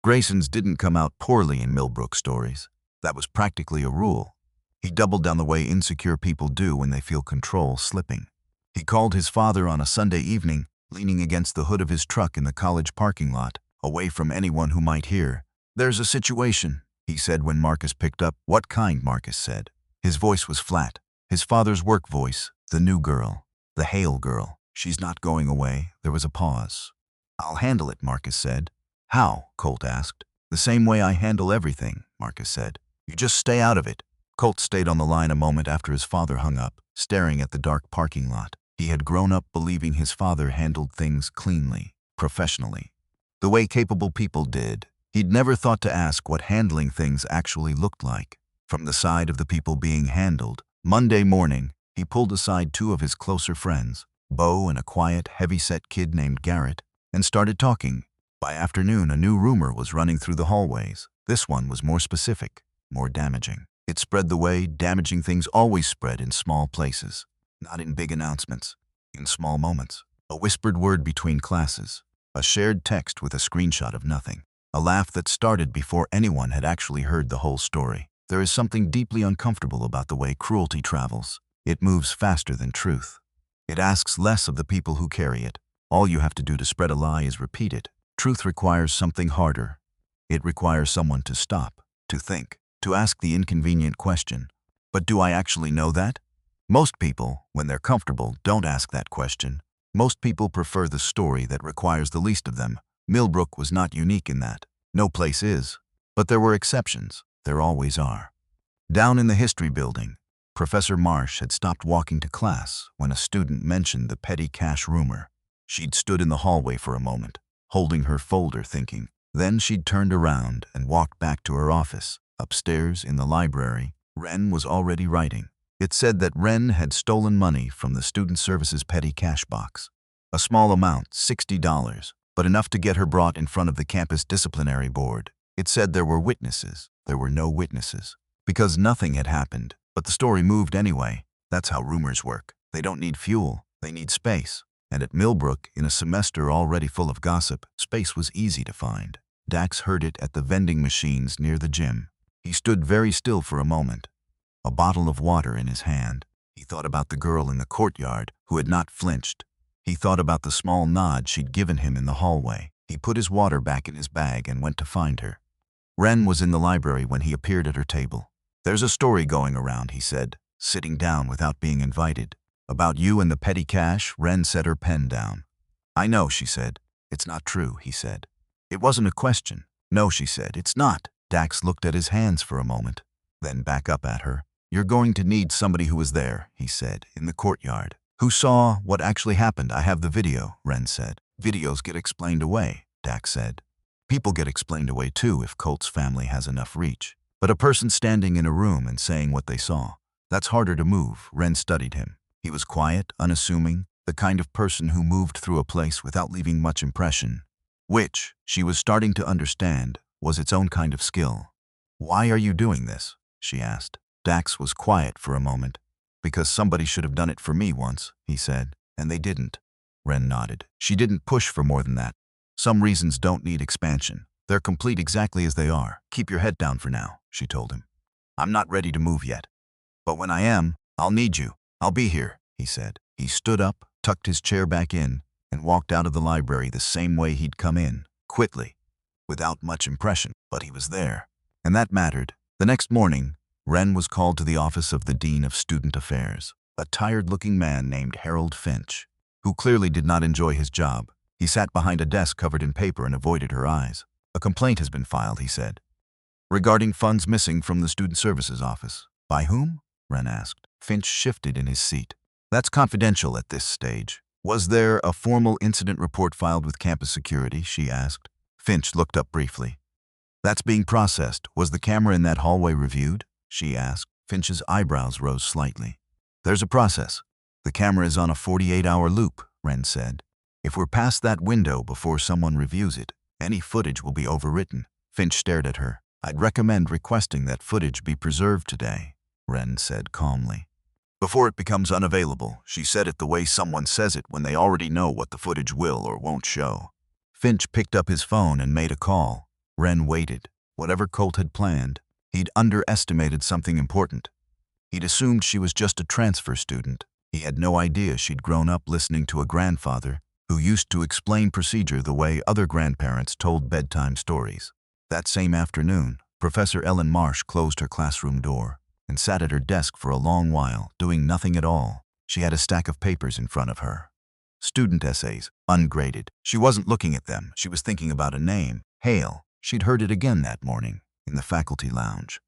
Graysons didn't come out poorly in Millbrook stories. That was practically a rule. He doubled down the way insecure people do when they feel control slipping. He called his father on a Sunday evening, leaning against the hood of his truck in the college parking lot, away from anyone who might hear. "There's a situation," he said when Marcus picked up. "What kind?" Marcus said. His voice was flat. His father's work voice. "The new girl. The Hale girl. She's not going away." There was a pause. "I'll handle it," Marcus said. "How?" Colt asked. "The same way I handle everything," Marcus said. "You just stay out of it." Colt stayed on the line a moment after his father hung up, staring at the dark parking lot. He had grown up believing his father handled things cleanly, professionally, the way capable people did. He'd never thought to ask what handling things actually looked like. From the side of the people being handled, Monday morning, he pulled aside 2 of his closer friends, Bo and a quiet, heavy-set kid named Garrett, and started talking. By afternoon, a new rumor was running through the hallways. This one was more specific, more damaging. It spread the way damaging things always spread in small places, not in big announcements, in small moments. A whispered word between classes, a shared text with a screenshot of nothing, a laugh that started before anyone had actually heard the whole story. There is something deeply uncomfortable about the way cruelty travels. It moves faster than truth. It asks less of the people who carry it. All you have to do to spread a lie is repeat it. Truth requires something harder. It requires someone to stop, to think, to ask the inconvenient question. But do I actually know that? Most people, when they're comfortable, don't ask that question. Most people prefer the story that requires the least of them. Millbrook was not unique in that. No place is. But there were exceptions. There always are. Down in the history building, Professor Marsh had stopped walking to class when a student mentioned the petty cash rumor. She'd stood in the hallway for a moment, holding her folder, thinking. Then she'd turned around and walked back to her office. Upstairs in the library, Wren was already writing. It said that Wren had stolen money from the Student Services petty cash box. A small amount, $60, but enough to get her brought in front of the campus disciplinary board. It said there were witnesses. There were no witnesses. Because nothing had happened, but the story moved anyway. That's how rumors work. They don't need fuel. They need space. And at Millbrook, in a semester already full of gossip, space was easy to find. Dax heard it at the vending machines near the gym. He stood very still for a moment, a bottle of water in his hand. He thought about the girl in the courtyard who had not flinched. He thought about the small nod she'd given him in the hallway. He put his water back in his bag and went to find her. Wren was in the library when he appeared at her table. "There's a story going around," he said, sitting down without being invited. "About you and the petty cash." Wren set her pen down. "I know," she said. "It's not true," he said. It wasn't a question. "No," she said, "it's not." Dax looked at his hands for a moment, then back up at her. "You're going to need somebody who was there," he said, "in the courtyard. Who saw what actually happened. I have the video," Wren said. "Videos get explained away," Dax said. "People get explained away too if Colt's family has enough reach. But a person standing in a room and saying what they saw, that's harder to move." Wren studied him. He was quiet, unassuming, the kind of person who moved through a place without leaving much impression, which, she was starting to understand, was its own kind of skill. "Why are you doing this?" she asked. Dax was quiet for a moment. "Because somebody should have done it for me once," he said, "and they didn't." Wren nodded. "She didn't push for more than that. Some reasons don't need expansion. They're complete exactly as they are. Keep your head down for now," she told him. "I'm not ready to move yet. But when I am, I'll need you. I'll be here," he said. He stood up, tucked his chair back in, and walked out of the library the same way he'd come in, quickly, without much impression. But he was there. And that mattered. The next morning, Wren was called to the office of the Dean of Student Affairs, a tired-looking man named Harold Finch, who clearly did not enjoy his job. He sat behind a desk covered in paper and avoided her eyes. "A complaint has been filed," he said, "regarding funds missing from the Student Services office." "By whom?" Wren asked. Finch shifted in his seat. "That's confidential at this stage." "Was there a formal incident report filed with campus security?" she asked. Finch looked up briefly. "That's being processed. Was the camera in that hallway reviewed?" she asked. Finch's eyebrows rose slightly. "There's a process. The camera is on a 48-hour loop," Wren said. "If we're past that window before someone reviews it, any footage will be overwritten." Finch stared at her. "I'd recommend requesting that footage be preserved today," Wren said calmly. "Before it becomes unavailable." She said it the way someone says it when they already know what the footage will or won't show. Finch picked up his phone and made a call. Wren waited. Whatever Colt had planned, he'd underestimated something important. He'd assumed she was just a transfer student. He had no idea she'd grown up listening to a grandfather who used to explain procedure the way other grandparents told bedtime stories. That same afternoon, Professor Ellen Marsh closed her classroom door and sat at her desk for a long while, doing nothing at all. She had a stack of papers in front of her. Student essays, ungraded. She wasn't looking at them. She was thinking about a name, Hale. She'd heard it again that morning, in the faculty lounge.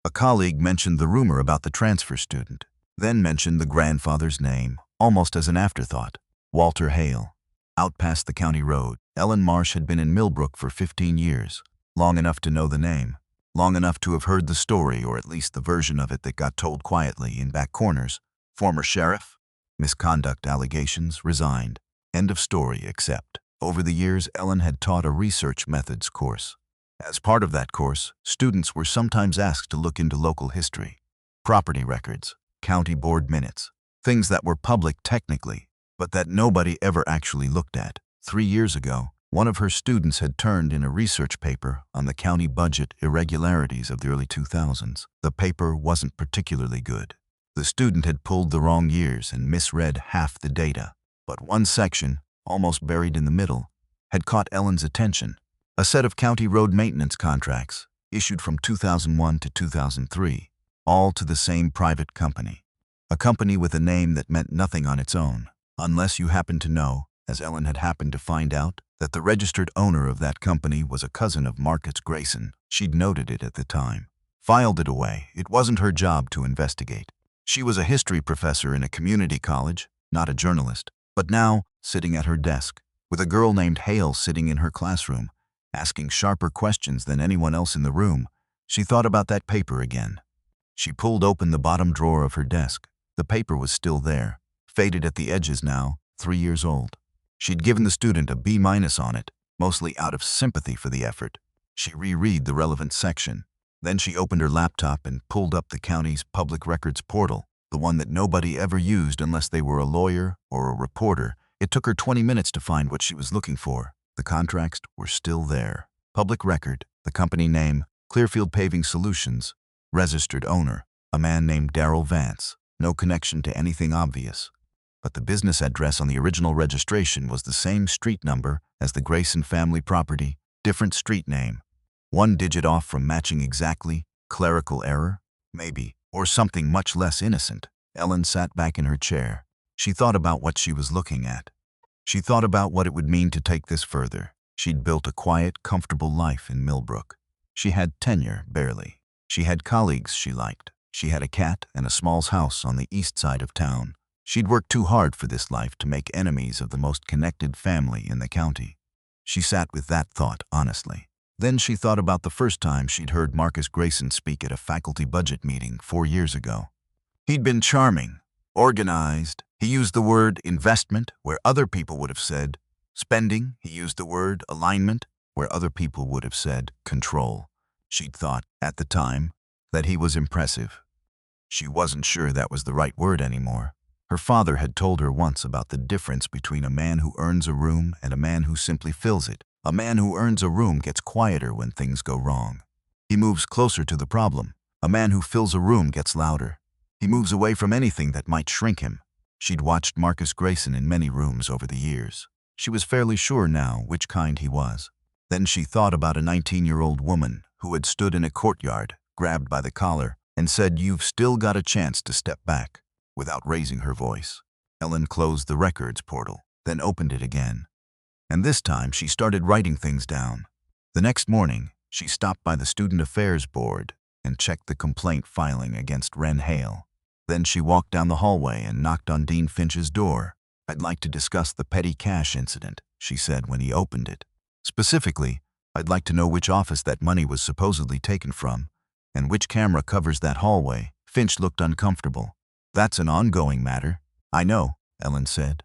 A colleague mentioned the rumor about the transfer student, then mentioned the grandfather's name, almost as an afterthought, Walter Hale. Out past the county road, Ellen Marsh had been in Millbrook for 15 years, long enough to know the name, long enough to have heard the story, or at least the version of it that got told quietly in back corners. Former sheriff, misconduct allegations, resigned. End of story, except, over the years, Ellen had taught a research methods course. As part of that course, students were sometimes asked to look into local history, property records, county board minutes, things that were public technically, but that nobody ever actually looked at. 3 years ago, one of her students had turned in a research paper on the county budget irregularities of the early 2000s. The paper wasn't particularly good. The student had pulled the wrong years and misread half the data, but one section, almost buried in the middle, had caught Ellen's attention. A set of county road maintenance contracts, issued from 2001 to 2003, all to the same private company. A company with a name that meant nothing on its own, unless you happened to know, as Ellen had happened to find out, that the registered owner of that company was a cousin of Marcus Grayson. She'd noted it at the time. Filed it away. It wasn't her job to investigate. She was a history professor in a community college, not a journalist. But now, sitting at her desk, with a girl named Hale sitting in her classroom, asking sharper questions than anyone else in the room, she thought about that paper again. She pulled open the bottom drawer of her desk. The paper was still there, faded at the edges now, 3 years old. She'd given the student a B- on it, mostly out of sympathy for the effort. She reread the relevant section. Then she opened her laptop and pulled up the county's public records portal, the one that nobody ever used unless they were a lawyer or a reporter. It took her 20 minutes to find what she was looking for. The contracts were still there. Public record, the company name, Clearfield Paving Solutions, registered owner, a man named Darrell Vance, no connection to anything obvious. But the business address on the original registration was the same street number as the Grayson family property, different street name. 1 digit off from matching exactly, clerical error, maybe, or something much less innocent. Ellen sat back in her chair. She thought about what she was looking at. She thought about what it would mean to take this further. She'd built a quiet, comfortable life in Millbrook. She had tenure, barely. She had colleagues she liked. She had a cat and a small house on the east side of town. She'd worked too hard for this life to make enemies of the most connected family in the county. She sat with that thought honestly. Then she thought about the first time she'd heard Marcus Grayson speak at a faculty budget meeting 4 years ago. He'd been charming, organized. He used the word investment where other people would have said spending. He used the word alignment where other people would have said control. She'd thought, at the time, that he was impressive. She wasn't sure that was the right word anymore. Her father had told her once about the difference between a man who earns a room and a man who simply fills it. A man who earns a room gets quieter when things go wrong. He moves closer to the problem. A man who fills a room gets louder. He moves away from anything that might shrink him. She'd watched Marcus Grayson in many rooms over the years. She was fairly sure now which kind he was. Then she thought about a 19-year-old woman who had stood in a courtyard, grabbed by the collar, and said, "You've still got a chance to step back," without raising her voice. Ellen closed the records portal, then opened it again. And this time she started writing things down. The next morning, she stopped by the Student Affairs Board and checked the complaint filing against Wren Hale. Then she walked down the hallway and knocked on Dean Finch's door. "I'd like to discuss the petty cash incident," she said when he opened it. "Specifically, I'd like to know which office that money was supposedly taken from, and which camera covers that hallway." Finch looked uncomfortable. "That's an ongoing matter." "I know," Ellen said.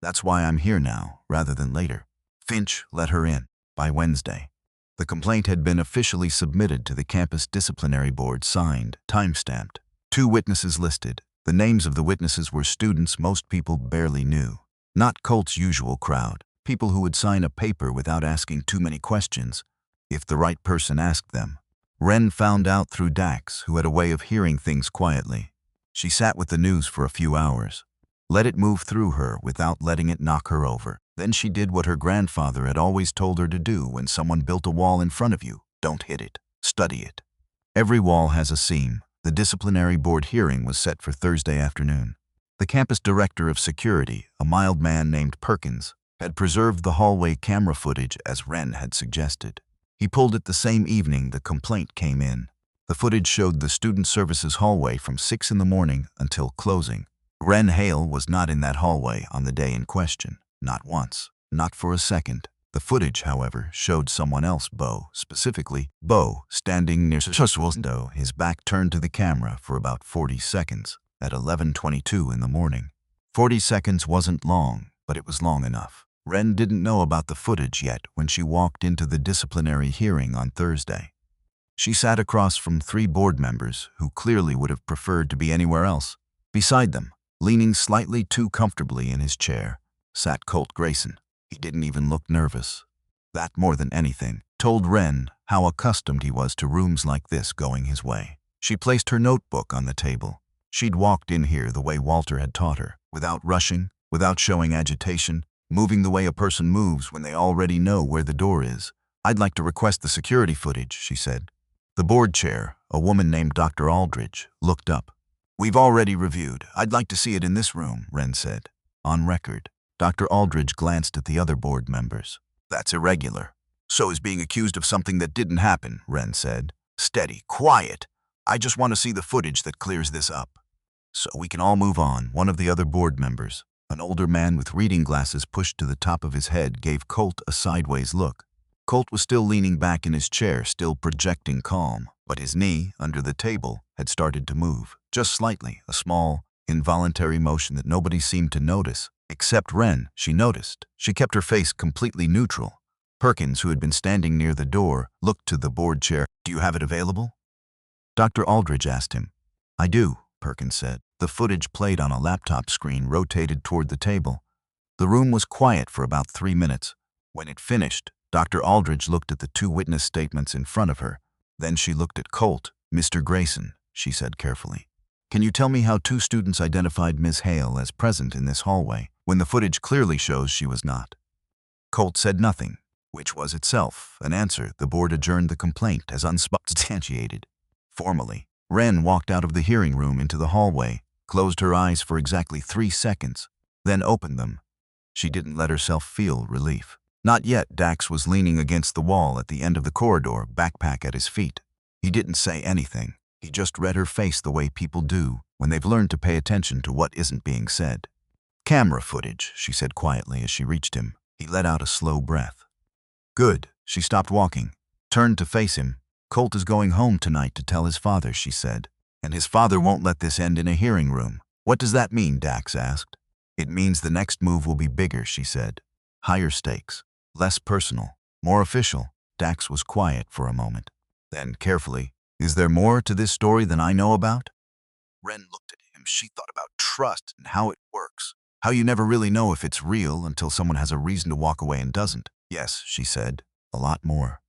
"That's why I'm here now, rather than later." Finch let her in. By Wednesday, the complaint had been officially submitted to the campus disciplinary board, signed, time-stamped. 2 witnesses listed. The names of the witnesses were students most people barely knew. Not Colt's usual crowd, people who would sign a paper without asking too many questions, if the right person asked them. Wren found out through Dax, who had a way of hearing things quietly. She sat with the news for a few hours. Let it move through her without letting it knock her over. Then she did what her grandfather had always told her to do when someone built a wall in front of you. Don't hit it. Study it. Every wall has a seam. The disciplinary board hearing was set for Thursday afternoon. The campus director of security, a mild man named Perkins, had preserved the hallway camera footage as Wren had suggested. He pulled it the same evening the complaint came in. The footage showed the student services hallway from 6 in the morning until closing. Wren Hale was not in that hallway on the day in question. Not once. Not for a second. The footage, however, showed someone else, specifically Bo, standing near window, his back turned to the camera for about 40 seconds, at 11:22 in the morning. 40 seconds wasn't long, but it was long enough. Wren didn't know about the footage yet when she walked into the disciplinary hearing on Thursday. She sat across from 3 board members who clearly would have preferred to be anywhere else. Beside them, leaning slightly too comfortably in his chair, sat Colt Grayson. He didn't even look nervous. That, more than anything, told Wren how accustomed he was to rooms like this going his way. She placed her notebook on the table. She'd walked in here the way Walter had taught her, without rushing, without showing agitation, moving the way a person moves when they already know where the door is. "I'd like to request the security footage," she said. The board chair, a woman named Dr. Aldridge, looked up. "We've already reviewed. I'd like to see it in this room," Wren said. "On record." Dr. Aldridge glanced at the other board members. "That's irregular." "So is being accused of something that didn't happen," Wren said. "Steady, quiet. I just want to see the footage that clears this up." "So we can all move on." One of the other board members, an older man with reading glasses pushed to the top of his head, gave Colt a sideways look. Colt was still leaning back in his chair, still projecting calm, but his knee, under the table, had started to move. Just slightly, a small, involuntary motion that nobody seemed to notice. Except Wren, she noticed. She kept her face completely neutral. Perkins, who had been standing near the door, looked to the board chair. "Do you have it available?" Dr. Aldridge asked him. "I do," Perkins said. The footage played on a laptop screen rotated toward the table. The room was quiet for about 3 minutes. When it finished, Dr. Aldridge looked at the 2 witness statements in front of her. Then she looked at Colt. "Mr. Grayson," she said carefully, "can you tell me how 2 students identified Ms. Hale as present in this hallway, when the footage clearly shows she was not?" Colt said nothing, which was itself an answer. The board adjourned the complaint as unsubstantiated. Formally, Wren walked out of the hearing room into the hallway, closed her eyes for exactly 3 seconds, then opened them. She didn't let herself feel relief. Not yet. Dax was leaning against the wall at the end of the corridor, backpack at his feet. He didn't say anything. He just read her face the way people do when they've learned to pay attention to what isn't being said. "Camera footage," she said quietly as she reached him. He let out a slow breath. "Good." She stopped walking, turned to face him. "Colt is going home tonight to tell his father," she said. "And his father won't let this end in a hearing room." "What does that mean?" Dax asked. "It means the next move will be bigger," she said. "Higher stakes, less personal, more official." Dax was quiet for a moment. Then, carefully, "Is there more to this story than I know about?" Wren looked at him. She thought about trust and how it works. How you never really know if it's real until someone has a reason to walk away and doesn't. "Yes," she said. "A lot more.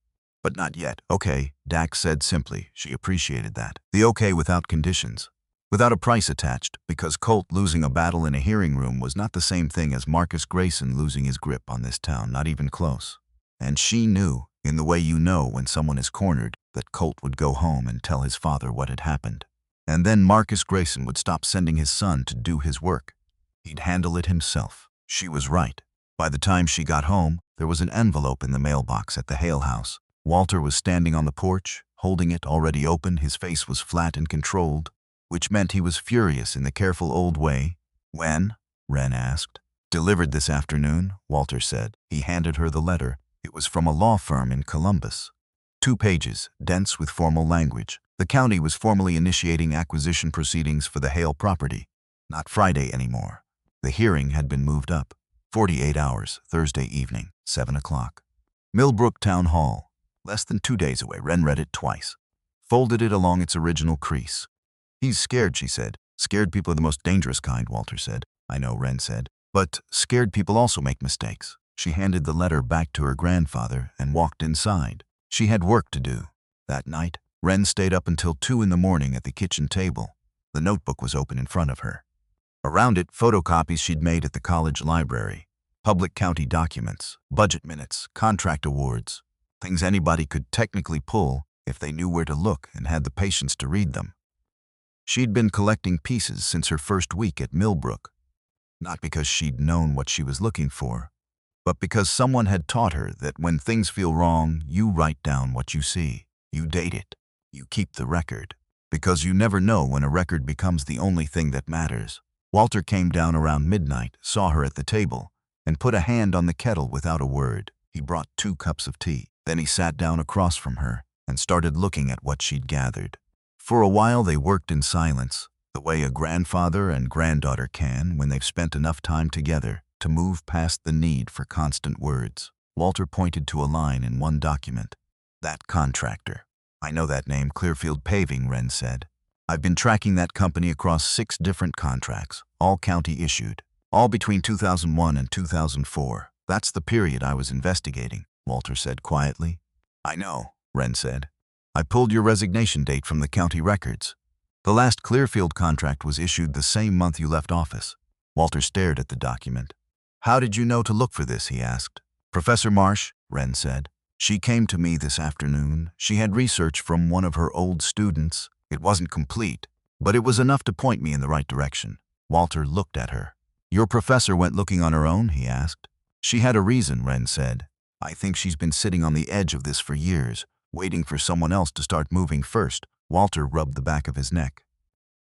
But not yet." "Okay," Dax said simply. She appreciated that. The okay without conditions. Without a price attached, because Colt losing a battle in a hearing room was not the same thing as Marcus Grayson losing his grip on this town, not even close. And she knew In the way you know when someone is cornered, that Colt would go home and tell his father what had happened. And then Marcus Grayson would stop sending his son to do his work. He'd handle it himself. She was right. By the time she got home, there was an envelope in the mailbox at the Hale house. Walter was standing on the porch, holding it already open. His face was flat and controlled, which meant he was furious in the careful old way. "When?" Wren asked. "Delivered this afternoon," Walter said. He handed her the letter. It was from a law firm in Columbus. 2 pages, dense with formal language. The county was formally initiating acquisition proceedings for the Hale property. Not Friday anymore. The hearing had been moved up. 48 hours, Thursday evening, 7 o'clock. Millbrook Town Hall. Less than 2 days away. Wren read it twice. Folded it along its original crease. "He's scared," she said. "Scared people are the most dangerous kind," Walter said. "I know," Wren said. "But scared people also make mistakes." She handed the letter back to her grandfather and walked inside. She had work to do. That night, Wren stayed up until 2 in the morning at the kitchen table. The notebook was open in front of her. Around it, photocopies she'd made at the college library. Public county documents, budget minutes, contract awards. Things anybody could technically pull if they knew where to look and had the patience to read them. She'd been collecting pieces since her first week at Millbrook. Not because she'd known what she was looking for, but because someone had taught her that when things feel wrong, you write down what you see. You date it. You keep the record. Because you never know when a record becomes the only thing that matters. Walter came down around midnight, saw her at the table, and put a hand on the kettle without a word. He brought 2 cups of tea. Then he sat down across from her and started looking at what she'd gathered. For a while they worked in silence, the way a grandfather and granddaughter can when they've spent enough time together to move past the need for constant words. Walter pointed to a line in one document. "That contractor." "I know that name, Clearfield Paving," Wren said. "I've been tracking that company across 6 different contracts, all county issued, all between 2001 and 2004. That's the period I was investigating," Walter said quietly. "I know," Wren said. "I pulled your resignation date from the county records. The last Clearfield contract was issued the same month you left office." Walter stared at the document. "How did you know to look for this?" he asked. "Professor Marsh," Wren said. "She came to me this afternoon. She had research from one of her old students. It wasn't complete, but it was enough to point me in the right direction." Walter looked at her. "Your professor went looking on her own?" he asked. "She had a reason," Wren said. "I think she's been sitting on the edge of this for years, waiting for someone else to start moving first." Walter rubbed the back of his neck.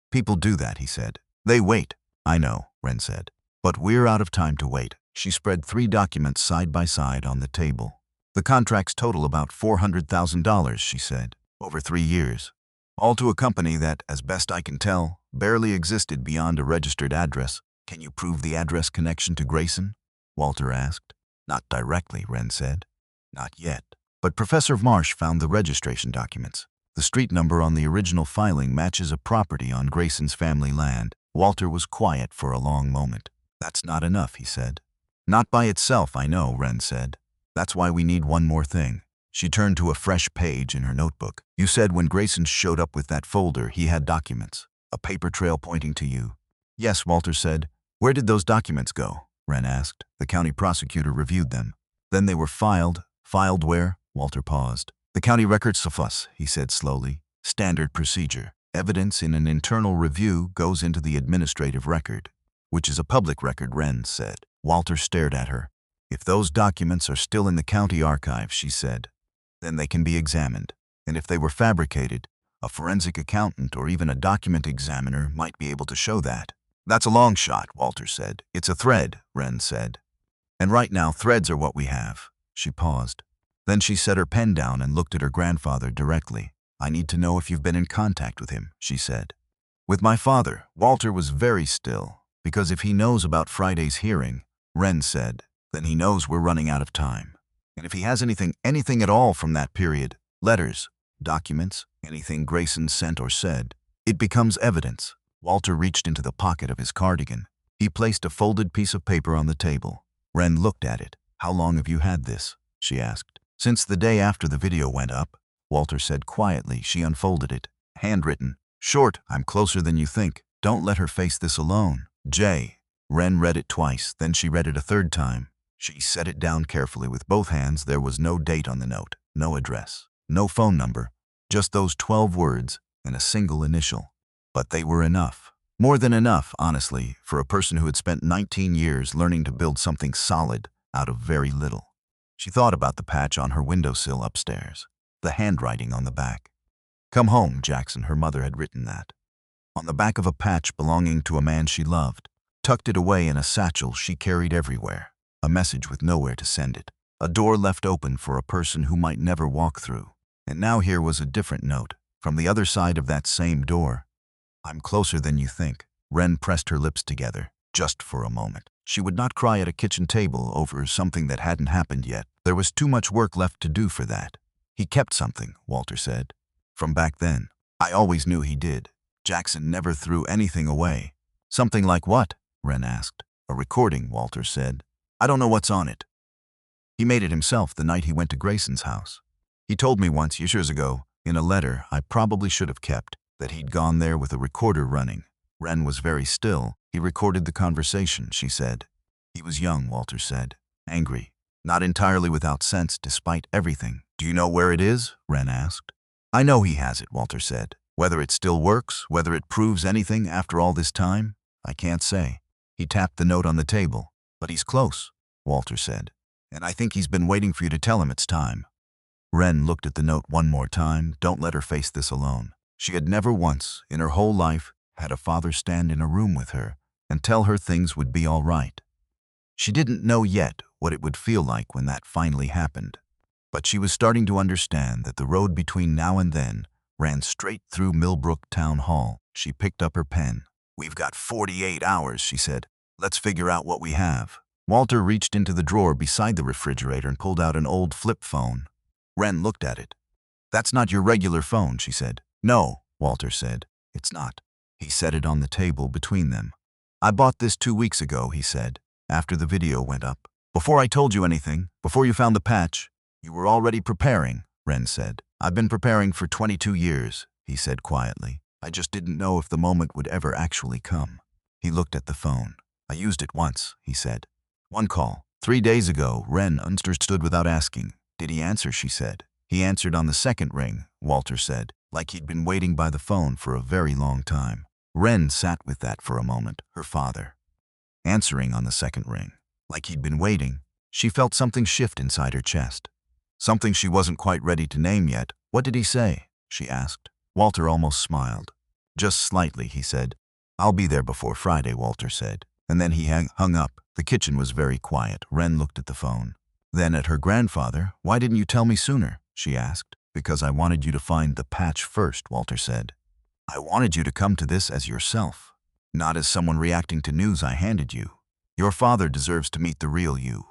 "People do that," he said. "They wait." "I know," Wren said. "But we're out of time to wait." She spread 3 documents side by side on the table. "The contracts total about $400,000, she said, "over 3 years. All to a company that, as best I can tell, barely existed beyond a registered address." "Can you prove the address connection to Grayson?" Walter asked. "Not directly," Wren said. "Not yet. But Professor Marsh found the registration documents. The street number on the original filing matches a property on Grayson's family land." Walter was quiet for a long moment. "That's not enough," he said. "Not by itself, I know," Wren said. "That's why we need one more thing." She turned to a fresh page in her notebook. "You said when Grayson showed up with that folder, he had documents. A paper trail pointing to you." "Yes," Walter said. "Where did those documents go?" Wren asked. "The county prosecutor reviewed them. Then they were filed." "Filed where?" Walter paused. "The county records of us," he said slowly. "Standard procedure. Evidence in an internal review goes into the administrative record." "Which is a public record," Wren said. Walter stared at her. "If those documents are still in the county archives," she said, "then they can be examined. And if they were fabricated, a forensic accountant or even a document examiner might be able to show that." "That's a long shot," Walter said. "It's a thread," Wren said. "And right now, threads are what we have." She paused. Then she set her pen down and looked at her grandfather directly. "I need to know if you've been in contact with him," she said. "With my father." Walter was very still. "Because if he knows about Friday's hearing," Wren said, "then he knows we're running out of time. And if he has anything at all from that period, letters, documents, anything Grayson sent or said, it becomes evidence." Walter reached into the pocket of his cardigan. He placed a folded piece of paper on the table. Wren looked at it. "How long have you had this?" she asked. "Since the day after the video went up," Walter said quietly. She unfolded it. Handwritten. "Short, I'm closer than you think. Don't let her face this alone. J." Wren read it twice, then she read it a third time. She set it down carefully with both hands. There was no date on the note, no address, no phone number, just those 12 words and a single initial. But they were enough. More than enough, honestly, for a person who had spent 19 years learning to build something solid out of very little. She thought about the patch on her windowsill upstairs, the handwriting on the back. "Come home, Jackson," her mother had written that. On the back of a patch belonging to a man she loved, tucked it away in a satchel she carried everywhere, a message with nowhere to send it, a door left open for a person who might never walk through. And now here was a different note, from the other side of that same door. "I'm closer than you think." Wren pressed her lips together, just for a moment. She would not cry at a kitchen table over something that hadn't happened yet. There was too much work left to do for that. "He kept something," Walter said. "From back then. I always knew he did. Jackson never threw anything away." "Something like what?" Wren asked. "A recording," Walter said. "I don't know what's on it. He made it himself the night he went to Grayson's house. He told me once, years ago, in a letter I probably should have kept, that he'd gone there with a recorder running." Wren was very still. "He recorded the conversation," she said. "He was young," Walter said. "Angry. Not entirely without sense, despite everything." "Do you know where it is?" Wren asked. "I know he has it," Walter said. "Whether it still works, whether it proves anything after all this time, I can't say." He tapped the note on the table. "But he's close," Walter said. "And I think he's been waiting for you to tell him it's time." Wren looked at the note one more time. Don't let her face this alone. She had never once, in her whole life, had a father stand in a room with her and tell her things would be all right. She didn't know yet what it would feel like when that finally happened. But she was starting to understand that the road between now and then ran straight through Millbrook Town Hall. She picked up her pen. "We've got 48 hours, she said. "Let's figure out what we have." Walter reached into the drawer beside the refrigerator and pulled out an old flip phone. Wren looked at it. "That's not your regular phone," she said. "No," Walter said. "It's not." He set it on the table between them. "I bought this 2 weeks ago," he said, after the video went up. "Before I told you anything, before you found the patch." "You were already preparing," Wren said. "I've been preparing for 22 years, he said quietly. "I just didn't know if the moment would ever actually come." He looked at the phone. "I used it once," he said. "One call. 3 days ago." Wren understood without asking. "Did he answer?" she said. "He answered on the second ring," Walter said, like he'd been waiting by the phone for a very long time. Wren sat with that for a moment. Her father answering on the second ring, like he'd been waiting. She felt something shift inside her chest. Something she wasn't quite ready to name yet. "What did he say?" she asked. Walter almost smiled. "Just slightly," he said. "I'll be there before Friday," Walter said. And then he hung up. The kitchen was very quiet. Wren looked at the phone. Then at her grandfather. "Why didn't you tell me sooner?" she asked. "Because I wanted you to find the patch first," Walter said. "I wanted you to come to this as yourself, not as someone reacting to news I handed you. Your father deserves to meet the real you,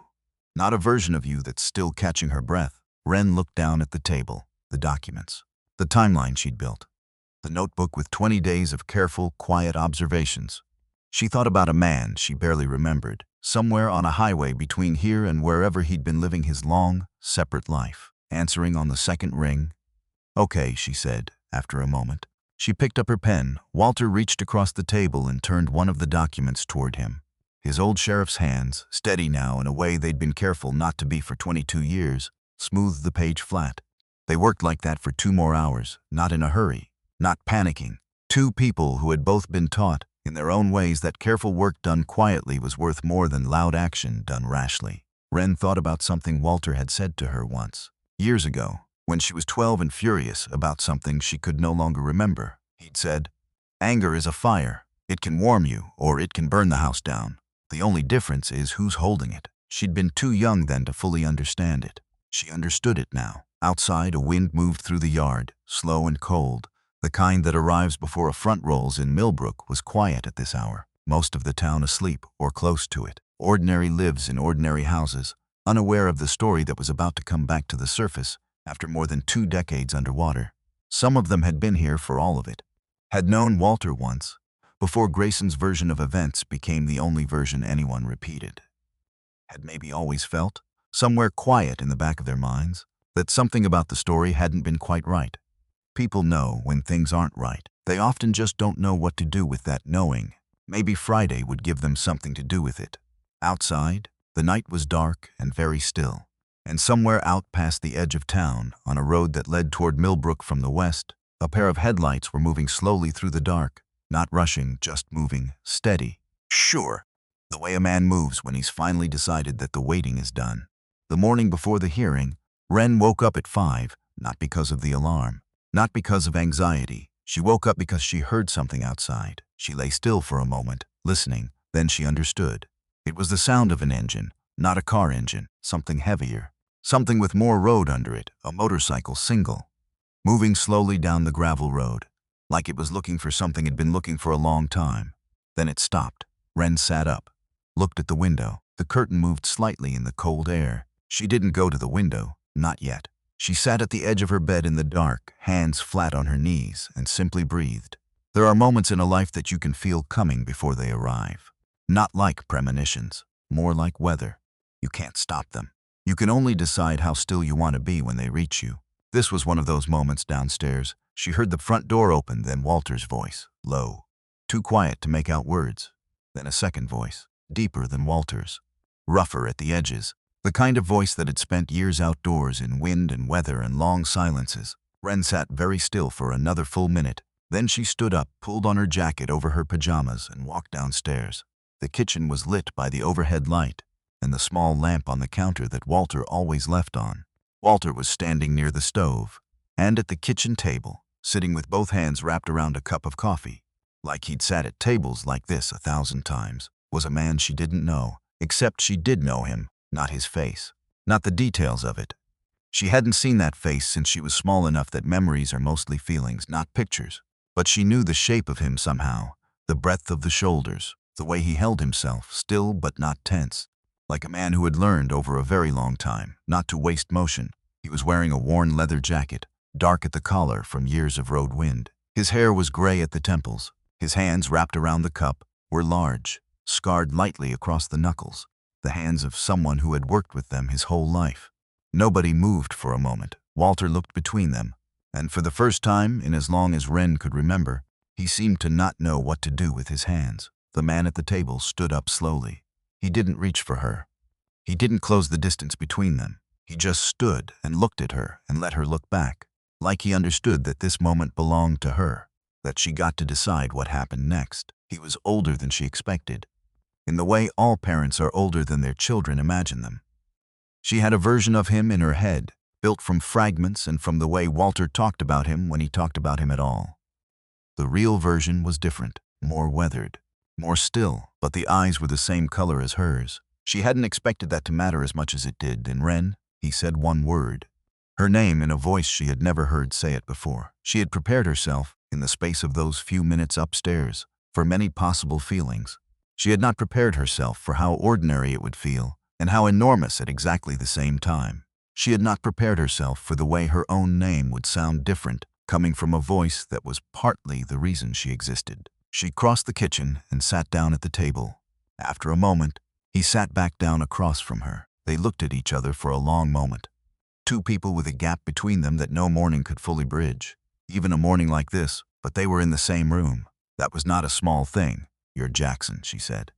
not a version of you that's still catching her breath." Wren looked down at the table, the documents, the timeline she'd built, the notebook with 20 days of careful, quiet observations. She thought about a man she barely remembered, somewhere on a highway between here and wherever he'd been living his long, separate life, answering on the second ring. "Okay," she said, after a moment. She picked up her pen. Walter reached across the table and turned one of the documents toward him. His old sheriff's hands, steady now in a way they'd been careful not to be for 22 years, smoothed the page flat. They worked like that for 2 more hours, not in a hurry, not panicking. Two people who had both been taught, in their own ways, that careful work done quietly was worth more than loud action done rashly. Wren thought about something Walter had said to her once, years ago, when she was 12 and furious about something she could no longer remember. He'd said, "Anger is a fire. It can warm you, or it can burn the house down. The only difference is who's holding it." She'd been too young then to fully understand it. She understood it now. Outside, a wind moved through the yard, slow and cold. The kind that arrives before a front rolls in Millbrook was quiet at this hour. Most of the town asleep, or close to it. Ordinary lives in ordinary houses, unaware of the story that was about to come back to the surface after more than 2 decades underwater. Some of them had been here for all of it. Had known Walter once, before Grayson's version of events became the only version anyone repeated. Had maybe always felt, somewhere quiet in the back of their minds, that something about the story hadn't been quite right. People know when things aren't right. They often just don't know what to do with that knowing. Maybe Friday would give them something to do with it. Outside, The night was dark and very still, and somewhere out past the edge of town, on a road that led toward Millbrook from the west, a pair of headlights were moving slowly through the dark, not rushing, just moving, steady. Sure, the way a man moves when he's finally decided that the waiting is done. The morning before the hearing, Wren woke up at 5, not because of the alarm, not because of anxiety. She woke up because she heard something outside. She lay still for a moment, listening, then she understood. It was the sound of an engine, not a car engine, something heavier, something with more road under it, a motorcycle single, moving slowly down the gravel road, like it was looking for something it'd been looking for a long time. Then it stopped. Wren sat up, looked at the window. The curtain moved slightly in the cold air. She didn't go to the window, not yet. She sat at the edge of her bed in the dark, hands flat on her knees, and simply breathed. There are moments in a life that you can feel coming before they arrive. Not like premonitions, more like weather. You can't stop them. You can only decide how still you want to be when they reach you. This was one of those moments downstairs. She heard the front door open, then Walter's voice, low, too quiet to make out words. Then a second voice, deeper than Walter's, rougher at the edges, the kind of voice that had spent years outdoors in wind and weather and long silences. Wren sat very still for another full minute. Then she stood up, pulled on her jacket over her pajamas, and walked downstairs. The kitchen was lit by the overhead light and the small lamp on the counter that Walter always left on. Walter was standing near the stove and at the kitchen table, sitting with both hands wrapped around a cup of coffee. Like he'd sat at tables like this 1,000 times, was a man she didn't know, except she did know him, not his face, not the details of it. She hadn't seen that face since she was small enough that memories are mostly feelings, not pictures. But she knew the shape of him somehow, the breadth of the shoulders, the way he held himself, still but not tense, like a man who had learned over a very long time not to waste motion. He was wearing a worn leather jacket, dark at the collar from years of road wind. His hair was gray at the temples. His hands, wrapped around the cup, were large, scarred lightly across the knuckles, the hands of someone who had worked with them his whole life. Nobody moved for a moment. Walter looked between them, and for the first time in as long as Wren could remember, he seemed to not know what to do with his hands. The man at the table stood up slowly. He didn't reach for her. He didn't close the distance between them. He just stood and looked at her and let her look back, like he understood that this moment belonged to her, that she got to decide what happened next. He was older than she expected, in the way all parents are older than their children imagine them. She had a version of him in her head, built from fragments and from the way Walter talked about him when he talked about him at all. The real version was different, more weathered, more still, but the eyes were the same color as hers. She hadn't expected that to matter as much as it did. In Wren, he said one word, her name, in a voice she had never heard say it before. She had prepared herself, in the space of those few minutes upstairs, for many possible feelings. She had not prepared herself for how ordinary it would feel, and how enormous at exactly the same time. She had not prepared herself for the way her own name would sound different, coming from a voice that was partly the reason she existed. She crossed the kitchen and sat down at the table. After a moment, he sat back down across from her. They looked at each other for a long moment. Two people with a gap between them that no morning could fully bridge. Even a morning like this, but they were in the same room. That was not a small thing. "You're Jackson," she said.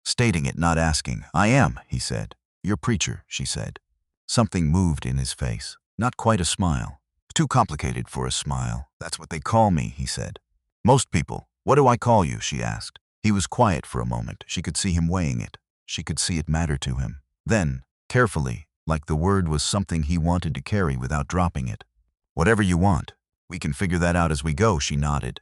Stating it, not asking. "I am," he said. "You're Preacher," she said. Something moved in his face. Not quite a smile. "Too complicated for a smile. That's what they call me," he said. "Most people. What do I call you?" she asked. He was quiet for a moment. She could see him weighing it. She could see it matter to him. Then, carefully, like the word was something he wanted to carry without dropping it. "Whatever you want. We can figure that out as we go," she nodded.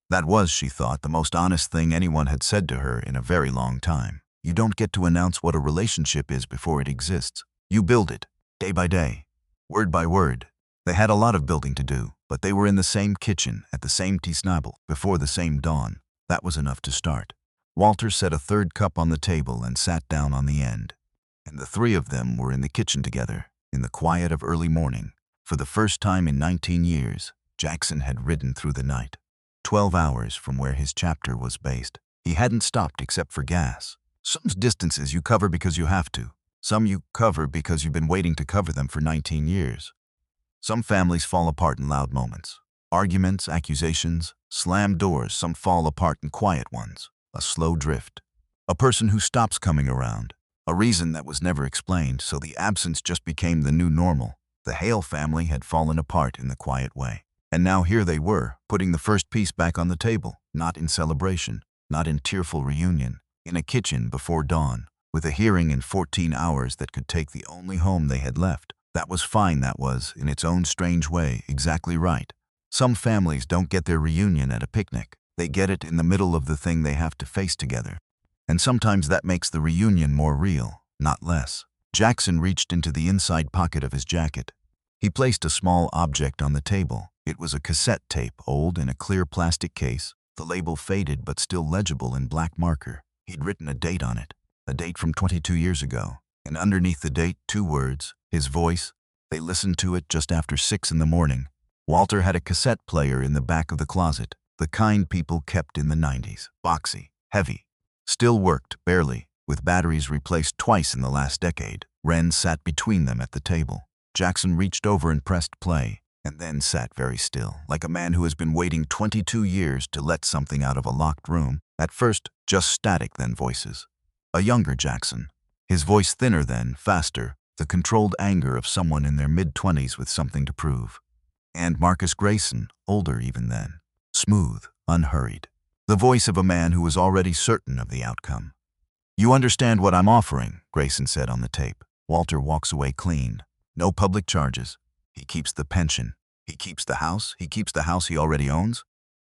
That was, she thought, the most honest thing anyone had said to her in a very long time. You don't get to announce what a relationship is before it exists. You build it, day by day, word by word. They had a lot of building to do, but they were in the same kitchen, at the same tisnable, before the same dawn. That was enough to start. Walter set a third cup on the table and sat down on the end. And the three of them were in the kitchen together, in the quiet of early morning. For the first time in 19 years, Jackson had ridden through the night. 12 hours from where his chapter was based. He hadn't stopped except for gas. Some distances you cover because you have to. Some you cover because you've been waiting to cover them for 19 years. Some families fall apart in loud moments. Arguments, accusations, slammed doors. Some fall apart in quiet ones. A slow drift. A person who stops coming around. A reason that was never explained, so the absence just became the new normal. The Hale family had fallen apart in the quiet way. And now here they were, putting the first piece back on the table, not in celebration, not in tearful reunion, in a kitchen before dawn, with a hearing in 14 hours that could take the only home they had left. That was fine, that was, in its own strange way, exactly right. Some families don't get their reunion at a picnic. They get it in the middle of the thing they have to face together. And sometimes that makes the reunion more real, not less. Jackson reached into the inside pocket of his jacket. He placed a small object on the table. It was a cassette tape, old in a clear plastic case, the label faded but still legible in black marker. He'd written a date on it, a date from 22 years ago. And underneath the date, 2 words, his voice. They listened to it just after 6 in the morning. Walter had a cassette player in the back of the closet, the kind people kept in the 90s. Boxy, heavy. Still worked, barely, with batteries replaced twice in the last decade. Wren sat between them at the table. Jackson reached over and pressed play, and then sat very still, like a man who has been waiting 22 years to let something out of a locked room. At first, just static, then voices. A younger Jackson. His voice thinner then, faster, the controlled anger of someone in their mid-20s with something to prove. And Marcus Grayson, older even then. Smooth, unhurried. The voice of a man who was already certain of the outcome. "You understand what I'm offering," Grayson said on the tape. Walter walks away clean. No public charges. He keeps the pension. He keeps the house. He keeps the house he already owns.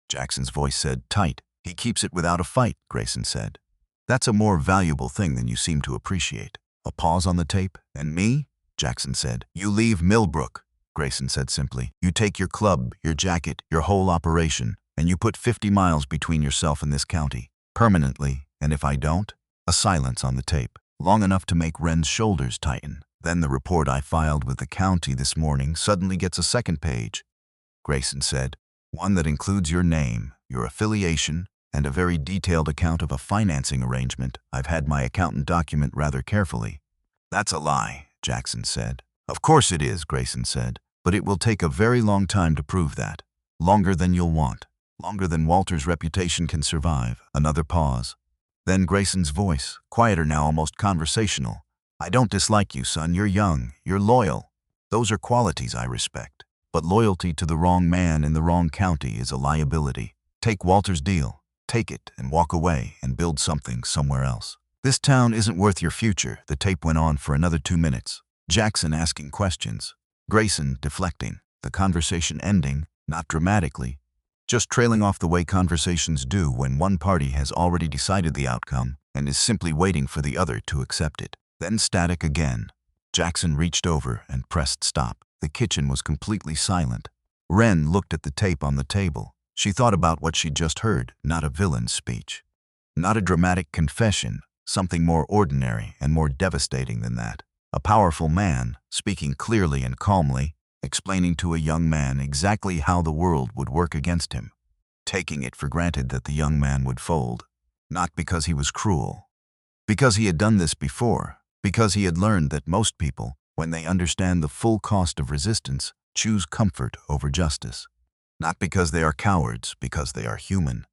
Jackson's voice said, tight. He keeps it without a fight, Grayson said. That's a more valuable thing than you seem to appreciate. A pause on the tape. "And me?" Jackson said. "You leave Millbrook," Grayson said simply. "You take your club, your jacket, your whole operation, and you put 50 miles between yourself and this county. Permanently, and if I don't?" A silence on the tape, long enough to make Wren's shoulders tighten. "Then the report I filed with the county this morning suddenly gets a second page," Grayson said. "One that includes your name, your affiliation, and a very detailed account of a financing arrangement I've had my accountant document rather carefully." "That's a lie," Jackson said. "Of course it is," Grayson said, "but it will take a very long time to prove that. Longer than you'll want. Longer than Walter's reputation can survive." Another pause. Then Grayson's voice, quieter now, almost conversational. "I don't dislike you, son. You're young. You're loyal. Those are qualities I respect. But loyalty to the wrong man in the wrong county is a liability. Take Walter's deal. Take it and walk away and build something somewhere else. This town isn't worth your future." The tape went on for another 2 minutes. Jackson asking questions. Grayson deflecting. The conversation ending, not dramatically, just trailing off the way conversations do when one party has already decided the outcome and is simply waiting for the other to accept it. Then static again. Jackson reached over and pressed stop. The kitchen was completely silent. Wren looked at the tape on the table. She thought about what she'd just heard, not a villain's speech. Not a dramatic confession, something more ordinary and more devastating than that. A powerful man, speaking clearly and calmly, explaining to a young man exactly how the world would work against him, taking it for granted that the young man would fold. Not because he was cruel. Because he had done this before. Because he had learned that most people, when they understand the full cost of resistance, choose comfort over justice. Not because they are cowards, because they are human.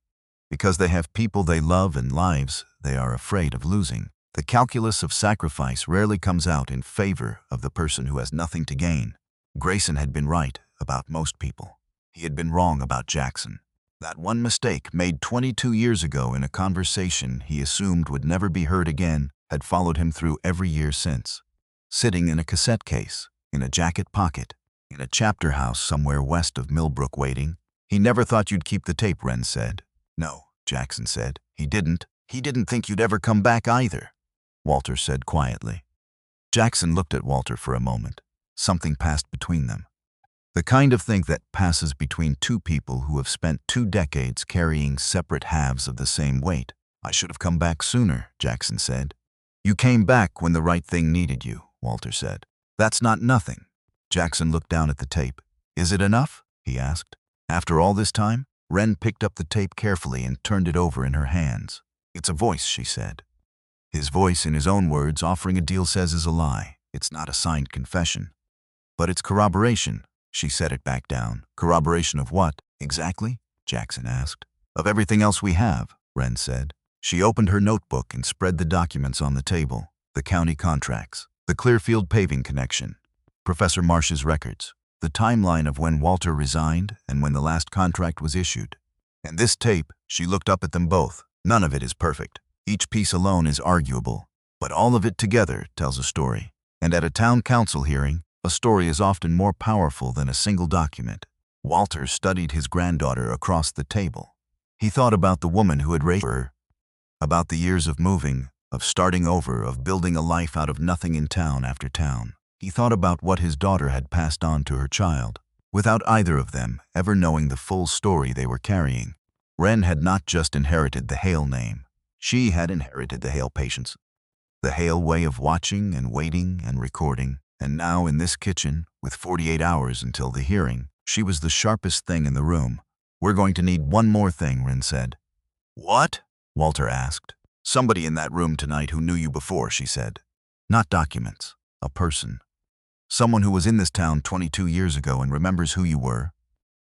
Because they have people they love and lives they are afraid of losing. The calculus of sacrifice rarely comes out in favor of the person who has nothing to gain. Grayson had been right about most people. He had been wrong about Jackson. That one mistake made 22 years ago in a conversation he assumed would never be heard again had followed him through every year since. Sitting in a cassette case, in a jacket pocket, in a chapter house somewhere west of Millbrook waiting. "He never thought you'd keep the tape," Wren said. "No," Jackson said. "He didn't. He didn't think you'd ever come back either," Walter said quietly. Jackson looked at Walter for a moment. Something passed between them. The kind of thing that passes between two people who have spent 2 decades carrying separate halves of the same weight. "I should have come back sooner," Jackson said. "You came back when the right thing needed you," Walter said. "That's not nothing." Jackson looked down at the tape. "Is it enough?" he asked. "After all this time?" Wren picked up the tape carefully and turned it over in her hands. "It's a voice," she said. His voice, in his own words, offering a deal says is a lie. It's not a signed confession. "But it's corroboration." She set it back down. "Corroboration of what, exactly?" Jackson asked. "Of everything else we have," Wren said. She opened her notebook and spread the documents on the table. The county contracts, the Clearfield paving connection, Professor Marsh's records, the timeline of when Walter resigned and when the last contract was issued. And this tape, she looked up at them both. None of it is perfect. Each piece alone is arguable, but all of it together tells a story. And at a town council hearing, a story is often more powerful than a single document. Walter studied his granddaughter across the table. He thought about the woman who had raised her, about the years of moving, of starting over, of building a life out of nothing in town after town. He thought about what his daughter had passed on to her child, without either of them ever knowing the full story they were carrying. Wren had not just inherited the Hale name. She had inherited the Hale patience, the Hale way of watching and waiting and recording. And now in this kitchen, with 48 hours until the hearing, she was the sharpest thing in the room. "We're going to need one more thing," Wren said. "What?" Walter asked. "Somebody in that room tonight who knew you before," she said. "Not documents. A person. Someone who was in this town 22 years ago and remembers who you were."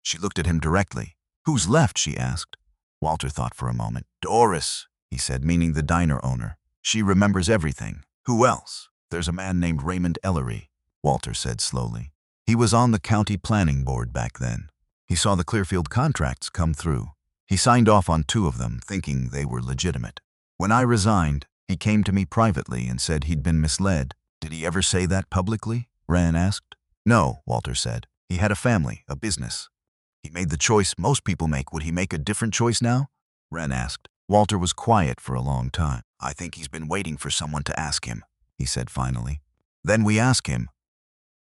She looked at him directly. "Who's left?" she asked. Walter thought for a moment. "Doris," he said, meaning the diner owner. "She remembers everything." "Who else?" "There's a man named Raymond Ellery," Walter said slowly. "He was on the county planning board back then. He saw the Clearfield contracts come through. He signed off on 2 of them, thinking they were legitimate. When I resigned, he came to me privately and said he'd been misled." "Did he ever say that publicly?" Wren asked. "No," Walter said. "He had a family, a business. He made the choice most people make. Would he make a different choice now?" Wren asked. Walter was quiet for a long time. "I think he's been waiting for someone to ask him," he said finally. "Then we ask him."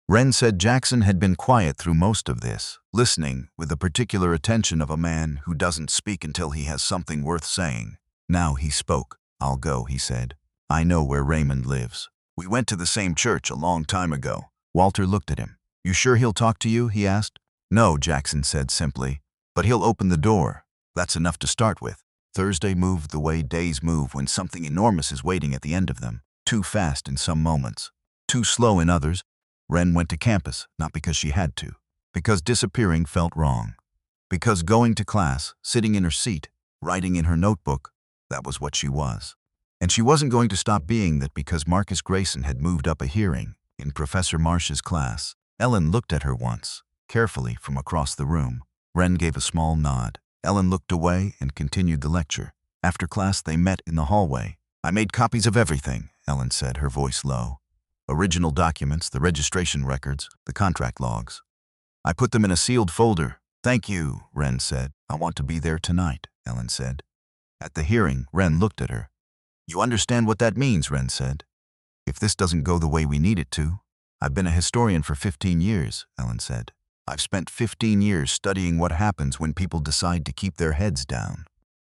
Wren said Jackson had been quiet through most of this, listening with the particular attention of a man who doesn't speak until he has something worth saying. Now he spoke. "I'll go," he said. "I know where Raymond lives. We went to the same church a long time ago." Walter looked at him. "You sure he'll talk to you?" he asked. "No," Jackson said simply. "But he'll open the door. That's enough to start with." Thursday moved the way days move when something enormous is waiting at the end of them. Too fast in some moments, too slow in others. Wren went to campus, not because she had to, because disappearing felt wrong. Because going to class, sitting in her seat, writing in her notebook, that was what she was. And she wasn't going to stop being that because Marcus Grayson had moved up a hearing in Professor Marsh's class. Ellen looked at her once, carefully from across the room. Wren gave a small nod. Ellen looked away and continued the lecture. After class, they met in the hallway. "I made copies of everything," Ellen said, her voice low. "Original documents, the registration records, the contract logs. I put them in a sealed folder." "Thank you," Wren said. "I want to be there tonight," Ellen said. At the hearing, Wren looked at her. "You understand what that means," Wren said. "If this doesn't go the way we need it to." "I've been a historian for 15 years, Ellen said. "I've spent 15 years studying what happens when people decide to keep their heads down.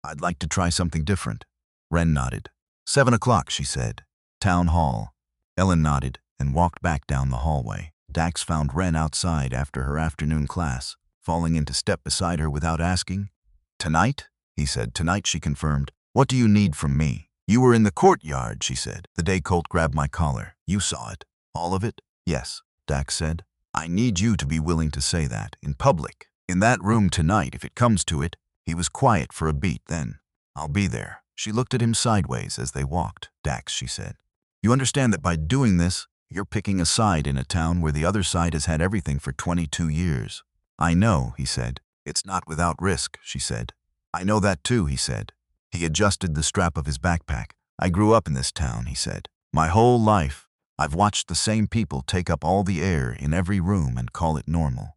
I'd like to try something different." Wren nodded. 7 o'clock, she said. "Town Hall." Ellen nodded and walked back down the hallway. Dax found Wren outside after her afternoon class, falling into step beside her without asking. "Tonight?" he said. "Tonight," she confirmed. "What do you need from me?" "You were in the courtyard," she said. "The day Colt grabbed my collar. You saw it." "All of it?" "Yes," Dax said. "I need you to be willing to say that, in public. In that room tonight, if it comes to it." He was quiet for a beat, then. "I'll be there." She looked at him sideways as they walked. "Dax," she said. "You understand that by doing this, you're picking a side in a town where the other side has had everything for 22 years. "I know," he said. "It's not without risk," she said. "I know that too," he said. He adjusted the strap of his backpack. "I grew up in this town," he said. "My whole life, I've watched the same people take up all the air in every room and call it normal.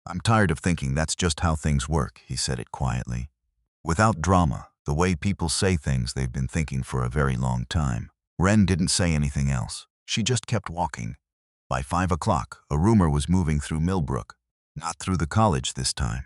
I'm tired of thinking that's just how things work," he said it quietly. Without drama, the way people say things they've been thinking for a very long time. Wren didn't say anything else. She just kept walking. By 5 o'clock, a rumor was moving through Millbrook. Not through the college this time.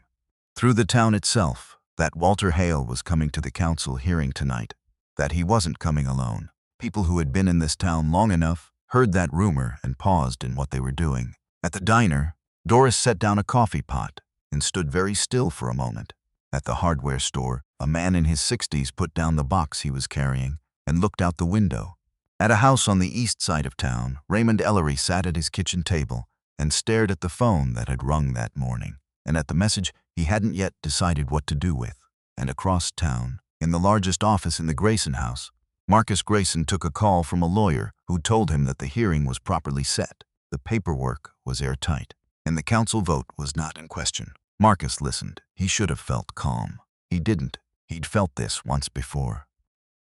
Through the town itself, that Walter Hale was coming to the council hearing tonight. That he wasn't coming alone. People who had been in this town long enough heard that rumor and paused in what they were doing. At the diner, Doris set down a coffee pot and stood very still for a moment. At the hardware store, a man in his 60s put down the box he was carrying and looked out the window. At a house on the east side of town, Raymond Ellery sat at his kitchen table and stared at the phone that had rung that morning, and at the message he hadn't yet decided what to do with. And across town, in the largest office in the Grayson house, Marcus Grayson took a call from a lawyer who told him that the hearing was properly set, the paperwork was airtight, and the council vote was not in question. Marcus listened. He should have felt calm. He didn't. He'd felt this once before.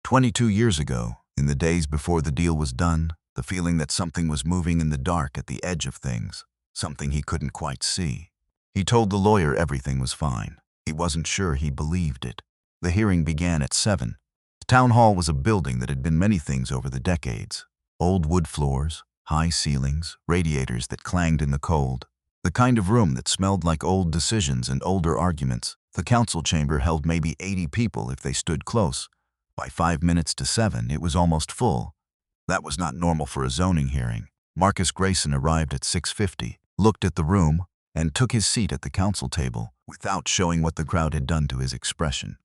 22 years ago, in the days before the deal was done, the feeling that something was moving in the dark at the edge of things, something he couldn't quite see. He told the lawyer everything was fine. He wasn't sure he believed it. The hearing began at 7. The town hall was a building that had been many things over the decades. Old wood floors, high ceilings, radiators that clanged in the cold. The kind of room that smelled like old decisions and older arguments. The council chamber held maybe 80 people if they stood close. By 5 minutes to 7, it was almost full. That was not normal for a zoning hearing. Marcus Grayson arrived at 6:50, looked at the room, and took his seat at the council table without showing what the crowd had done to his expression.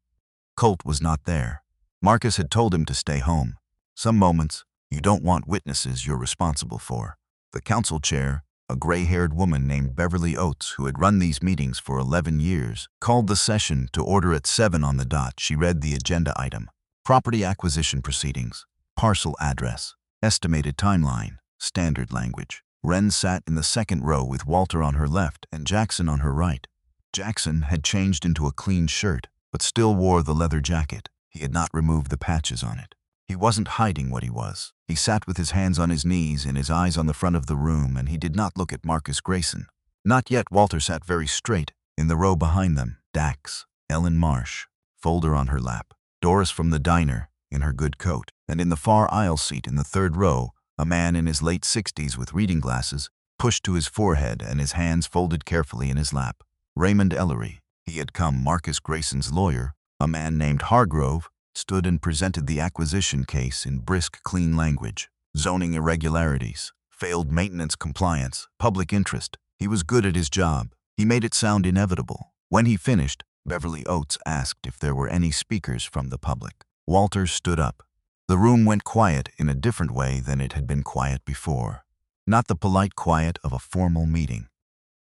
Colt was not there. Marcus had told him to stay home. Some moments, you don't want witnesses you're responsible for. The council chair, a gray-haired woman named Beverly Oates, who had run these meetings for 11 years, called the session to order at 7 on the dot. She read the agenda item. Property acquisition proceedings, parcel address, estimated timeline, standard language. Wren sat in the second row with Walter on her left and Jackson on her right. Jackson had changed into a clean shirt, but still wore the leather jacket. He had not removed the patches on it. He wasn't hiding what he was. He sat with his hands on his knees and his eyes on the front of the room, and he did not look at Marcus Grayson. Not yet. Walter sat very straight. In the row behind them, Dax, Ellen Marsh, folder on her lap, Doris from the diner, in her good coat, and in the far aisle seat in the third row, a man in his late 60s with reading glasses, pushed to his forehead and his hands folded carefully in his lap. Raymond Ellery. He had come. Marcus Grayson's lawyer, a man named Hargrove, stood and presented the acquisition case in brisk, clean language. Zoning irregularities, failed maintenance compliance, public interest. He was good at his job. He made it sound inevitable. When he finished, Beverly Oates asked if there were any speakers from the public. Walter stood up. The room went quiet in a different way than it had been quiet before. Not the polite quiet of a formal meeting.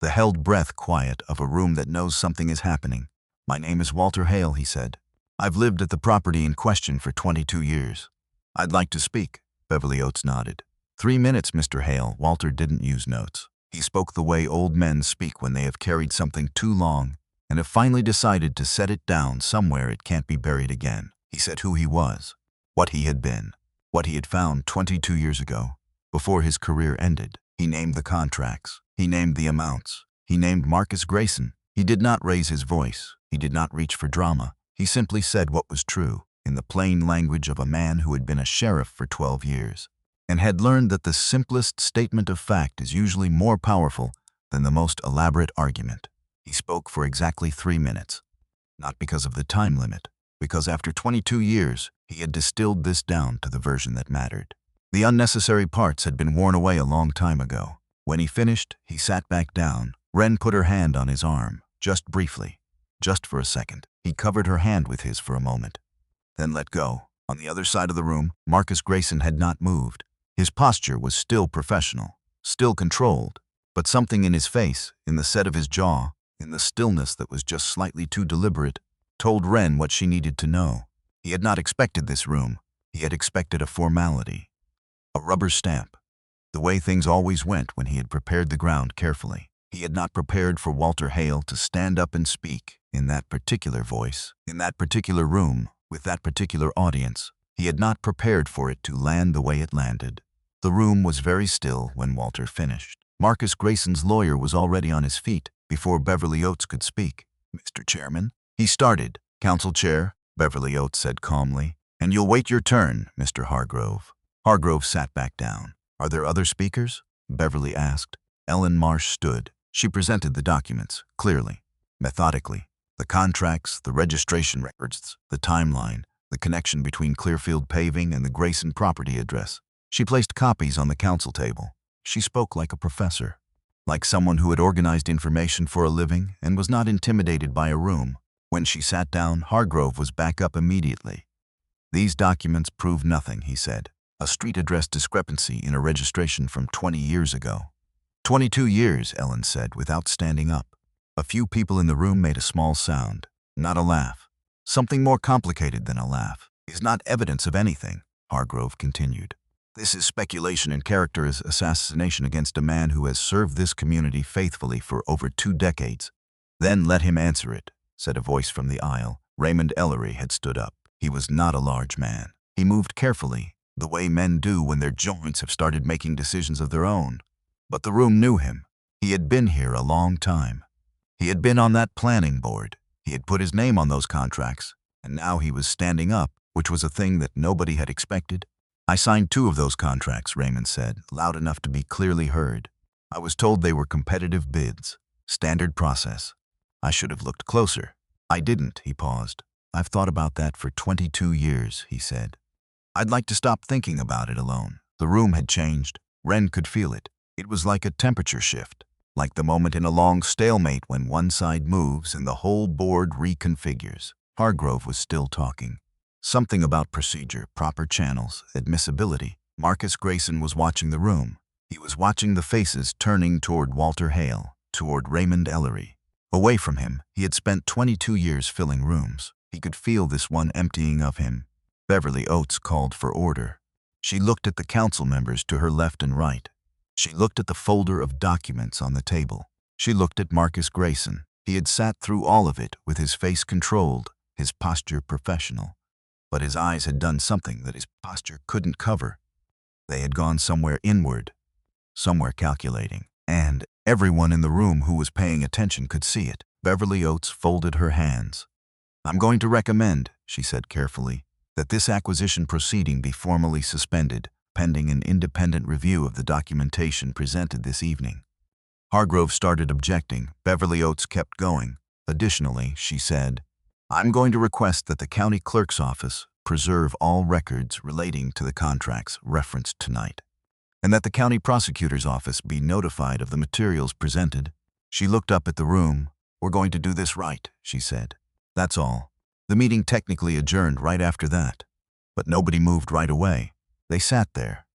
The held breath quiet of a room that knows something is happening. "My name is Walter Hale," he said. "I've lived at the property in question for 22 years. I'd like to speak." Beverly Oates nodded. 3 minutes, Mr. Hale." Walter didn't use notes. He spoke the way old men speak when they have carried something too long and have finally decided to set it down somewhere it can't be buried again. He said who he was, what he had been, what he had found 22 years ago, before his career ended. He named the contracts. He named the amounts. He named Marcus Grayson. He did not raise his voice. He did not reach for drama. He simply said what was true, in the plain language of a man who had been a sheriff for 12 years, and had learned that the simplest statement of fact is usually more powerful than the most elaborate argument. He spoke for exactly 3 minutes, not because of the time limit, because after 22 years, he had distilled this down to the version that mattered. The unnecessary parts had been worn away a long time ago. When he finished, he sat back down. Wren put her hand on his arm, just briefly, just for a second. He covered her hand with his for a moment, then let go. On the other side of the room, Marcus Grayson had not moved. His posture was still professional, still controlled, but something in his face, in the set of his jaw, in the stillness that was just slightly too deliberate, told Wren what she needed to know. He had not expected this room. He had expected a formality, a rubber stamp, the way things always went when he had prepared the ground carefully. He had not prepared for Walter Hale to stand up and speak in that particular voice, in that particular room, with that particular audience. He had not prepared for it to land the way it landed. The room was very still when Walter finished. Marcus Grayson's lawyer was already on his feet before Beverly Oates could speak. "Mr. Chairman," he started. "Council Chair," Beverly Oates said calmly, "and you'll wait your turn, Mr. Hargrove." Hargrove sat back down. "Are there other speakers?" Beverly asked. Ellen Marsh stood. She presented the documents, clearly, methodically. The contracts, the registration records, the timeline, the connection between Clearfield Paving and the Grayson property address. She placed copies on the council table. She spoke like a professor, like someone who had organized information for a living and was not intimidated by a room. When she sat down, Hargrove was back up immediately. "These documents prove nothing," he said. "A street address discrepancy in a registration from 20 years ago." 22 years, Ellen said, without standing up. A few people in the room made a small sound, not a laugh. Something more complicated than a laugh is not evidence of anything. Hargrove continued. This is speculation and character assassination against a man who has served this community faithfully for over 2 decades. Then let him answer it, said a voice from the aisle. Raymond Ellery had stood up. He was not a large man. He moved carefully, the way men do when their joints have started making decisions of their own. But the room knew him. He had been here a long time. He had been on that planning board. He had put his name on those contracts, and now he was standing up, which was a thing that nobody had expected. I signed 2 of those contracts, Raymond said, loud enough to be clearly heard. I was told they were competitive bids. Standard process. I should have looked closer. I didn't, he paused. I've thought about that for 22 years, he said. I'd like to stop thinking about it alone. The room had changed. Wren could feel it. It was like a temperature shift, like the moment in a long stalemate when one side moves and the whole board reconfigures. Hargrove was still talking. Something about procedure, proper channels, admissibility. Marcus Grayson was watching the room. He was watching the faces turning toward Walter Hale, toward Raymond Ellery. Away from him, he had spent 22 years filling rooms. He could feel this one emptying of him. Beverly Oates called for order. She looked at the council members to her left and right. She looked at the folder of documents on the table. She looked at Marcus Grayson. He had sat through all of it with his face controlled, his posture professional. But his eyes had done something that his posture couldn't cover. They had gone somewhere inward, somewhere calculating. And everyone in the room who was paying attention could see it. Beverly Oates folded her hands. I'm going to recommend, she said carefully, that this acquisition proceeding be formally suspended, pending an independent review of the documentation presented this evening. Hargrove started objecting. Beverly Oates kept going. Additionally, she said, I'm going to request that the county clerk's office preserve all records relating to the contracts referenced tonight, and that the county prosecutor's office be notified of the materials presented. She looked up at the room. We're going to do this right, she said. That's all. The meeting technically adjourned right after that, but nobody moved right away. They sat there,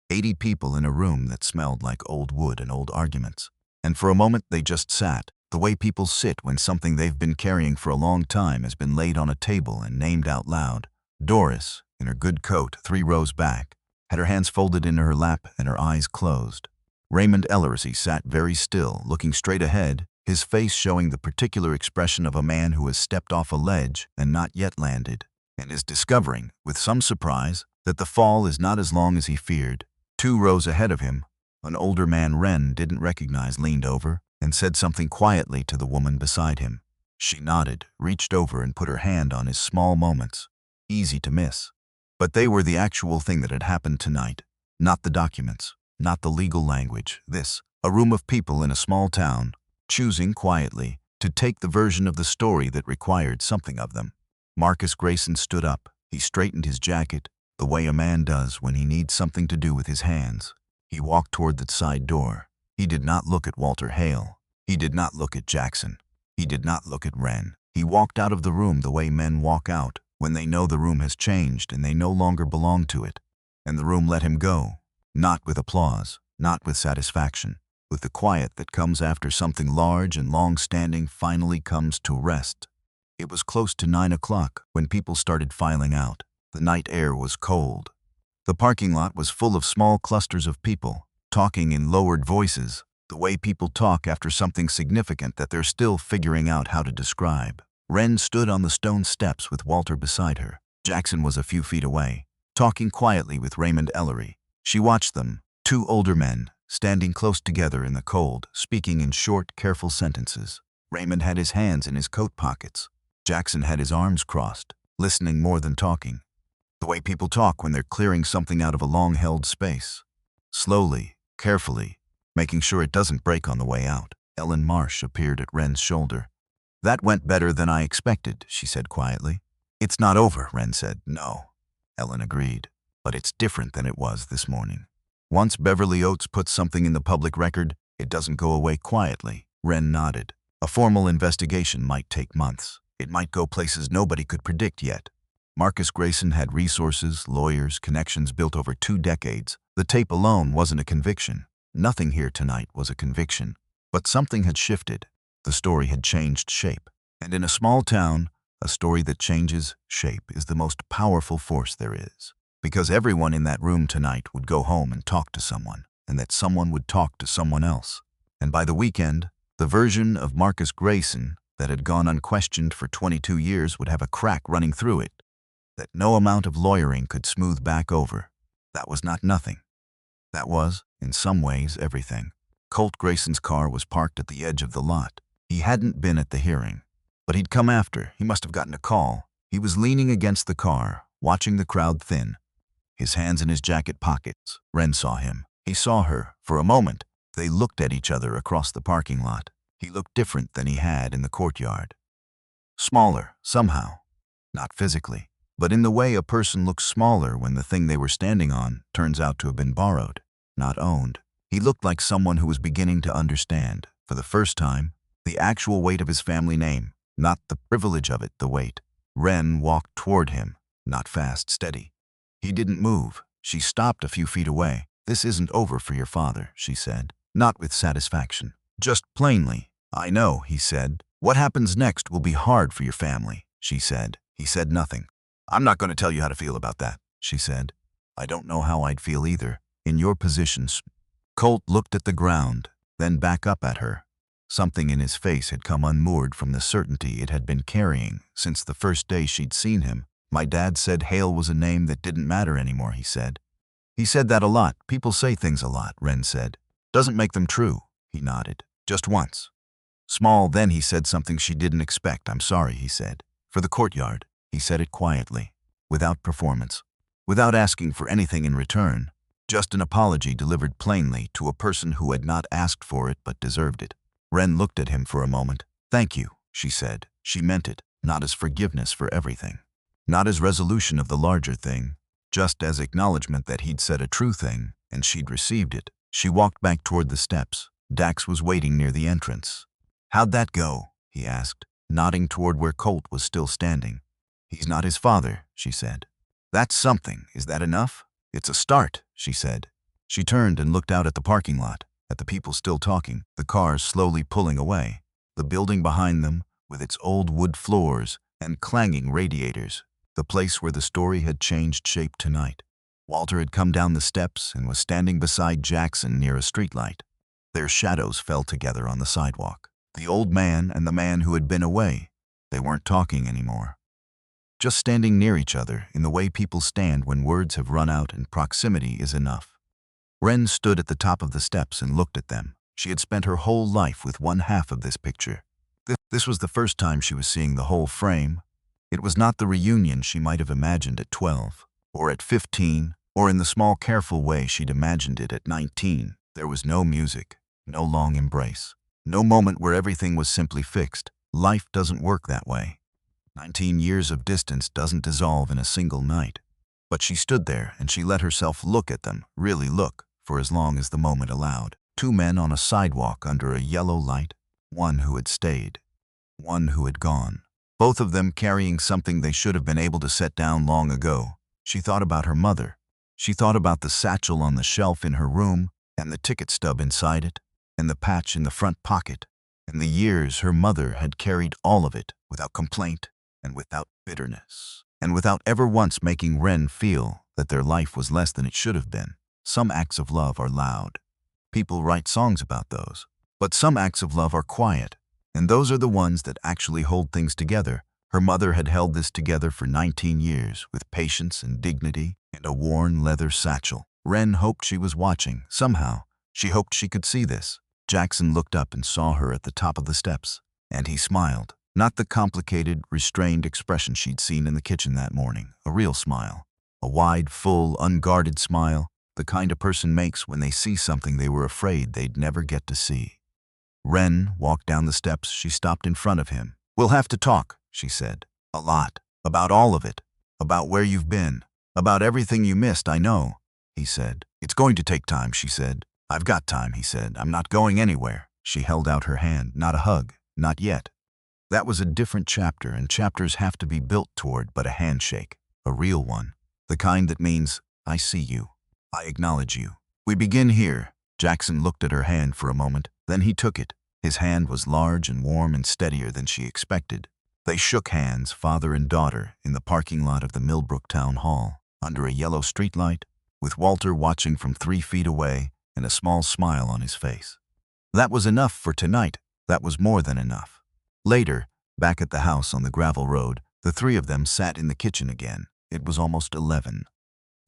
80 people in a room that smelled like old wood and old arguments. And for a moment they just sat, the way people sit when something they've been carrying for a long time has been laid on a table and named out loud. Doris, in her good coat 3 rows back, had her hands folded in her lap and her eyes closed. Raymond Ellery sat very still, looking straight ahead, his face showing the particular expression of a man who has stepped off a ledge and not yet landed, and is discovering, with some surprise, that the fall is not as long as he feared. 2 rows ahead of him, an older man Wren didn't recognize leaned over and said something quietly to the woman beside him. She nodded, reached over and put her hand on his small moments. Easy to miss. But they were the actual thing that had happened tonight, not the documents, not the legal language. This, a room of people in a small town, choosing quietly to take the version of the story that required something of them. Marcus Grayson stood up. He straightened his jacket, the way a man does when he needs something to do with his hands. He walked toward the side door. He did not look at Walter Hale. He did not look at Jackson. He did not look at Wren. He walked out of the room the way men walk out when they know the room has changed and they no longer belong to it. And the room let him go, not with applause, not with satisfaction, with the quiet that comes after something large and long-standing finally comes to rest. It was close to 9 o'clock when people started filing out. The night air was cold. The parking lot was full of small clusters of people, talking in lowered voices, the way people talk after something significant that they're still figuring out how to describe. Wren stood on the stone steps with Walter beside her. Jackson was a few feet away, talking quietly with Raymond Ellery. She watched them, 2 older men, standing close together in the cold, speaking in short, careful sentences. Raymond had his hands in his coat pockets. Jackson had his arms crossed, listening more than talking. The way people talk when they're clearing something out of a long-held space. Slowly, carefully, making sure it doesn't break on the way out. Ellen Marsh appeared at Wren's shoulder. That went better than I expected, she said quietly. It's not over, Wren said. No, Ellen agreed. But it's different than it was this morning. Once Beverly Oates puts something in the public record, it doesn't go away quietly. Wren nodded. A formal investigation might take months. It might go places nobody could predict yet. Marcus Grayson had resources, lawyers, connections built over 2 decades. The tape alone wasn't a conviction. Nothing here tonight was a conviction. But something had shifted. The story had changed shape. And in a small town, a story that changes shape is the most powerful force there is. Because everyone in that room tonight would go home and talk to someone, and that someone would talk to someone else. And by the weekend, the version of Marcus Grayson that had gone unquestioned for 22 years would have a crack running through it that no amount of lawyering could smooth back over. That was not nothing. That was, in some ways, everything. Colt Grayson's car was parked at the edge of the lot. He hadn't been at the hearing, but he'd come after. He must have gotten a call. He was leaning against the car, watching the crowd thin, his hands in his jacket pockets. Wren saw him. He saw her. For a moment, they looked at each other across the parking lot. He looked different than he had in the courtyard. Smaller, somehow. Not physically, but in the way a person looks smaller when the thing they were standing on turns out to have been borrowed, not owned. He looked like someone who was beginning to understand, for the first time, the actual weight of his family name, not the privilege of it, the weight. Wren walked toward him, not fast, steady. He didn't move. She stopped a few feet away. "This isn't over for your father," she said, not with satisfaction. "Just plainly." "I know," he said. "What happens next will be hard for your family," she said. He said nothing. "I'm not going to tell you how to feel about that," she said. "I don't know how I'd feel either, in your positions." Colt looked at the ground, then back up at her. Something in his face had come unmoored from the certainty it had been carrying since the first day she'd seen him. "My dad said Hale was a name that didn't matter anymore," he said. "He said that a lot. People say things a lot," Wren said. "Doesn't make them true." He nodded. "Just once." Small, then he said something she didn't expect. "I'm sorry," he said. "For the courtyard." He said it quietly, without performance, without asking for anything in return, just an apology delivered plainly to a person who had not asked for it but deserved it. Wren looked at him for a moment. "Thank you," she said. She meant it, not as forgiveness for everything, not as resolution of the larger thing, just as acknowledgement that he'd said a true thing and she'd received it. She walked back toward the steps. Dax was waiting near the entrance. "How'd that go?" he asked, nodding toward where Colt was still standing. "He's not his father," she said. "That's something. Is that enough?" "It's a start," she said. She turned and looked out at the parking lot, at the people still talking, the cars slowly pulling away, the building behind them with its old wood floors and clanging radiators, the place where the story had changed shape tonight. Walter had come down the steps and was standing beside Jackson near a streetlight. Their shadows fell together on the sidewalk. The old man and the man who had been away. They weren't talking anymore. Just standing near each other in the way people stand when words have run out and proximity is enough. Wren stood at the top of the steps and looked at them. She had spent her whole life with one half of this picture. This was the first time she was seeing the whole frame. It was not the reunion she might have imagined at 12, or at 15, or in the small careful way she'd imagined it at 19. There was no music, no long embrace, no moment where everything was simply fixed. Life doesn't work that way. 19 years of distance doesn't dissolve in a single night. But she stood there and she let herself look at them, really look, for as long as the moment allowed. Two men on a sidewalk under a yellow light, one who had stayed, one who had gone. Both of them carrying something they should have been able to set down long ago. She thought about her mother. She thought about the satchel on the shelf in her room, and the ticket stub inside it, and the patch in the front pocket, and the years her mother had carried all of it without complaint and without bitterness, and without ever once making Wren feel that their life was less than it should have been. Some acts of love are loud. People write songs about those. But some acts of love are quiet, and those are the ones that actually hold things together. Her mother had held this together for 19 years with patience and dignity and a worn leather satchel. Wren hoped she was watching. Somehow, she hoped she could see this. Jackson looked up and saw her at the top of the steps, and he smiled. Not the complicated, restrained expression she'd seen in the kitchen that morning. A real smile. A wide, full, unguarded smile, the kind a person makes when they see something they were afraid they'd never get to see. Wren walked down the steps. She stopped in front of him. "We'll have to talk," she said. "A lot. About all of it. About where you've been. About everything you missed, I know," he said. "It's going to take time," she said. "I've got time," he said. "I'm not going anywhere." She held out her hand. Not a hug. Not yet. That was a different chapter, and chapters have to be built toward but a handshake. A real one. The kind that means, "I see you. I acknowledge you. We begin here." Jackson looked at her hand for a moment. Then he took it. His hand was large and warm and steadier than she expected. They shook hands, father and daughter, in the parking lot of the Millbrook Town Hall. under a yellow streetlight, with Walter watching from 3 feet away and a small smile on his face. That was enough for tonight. That was more than enough. Later, back at the house on the gravel road, the three of them sat in the kitchen again. It was almost 11.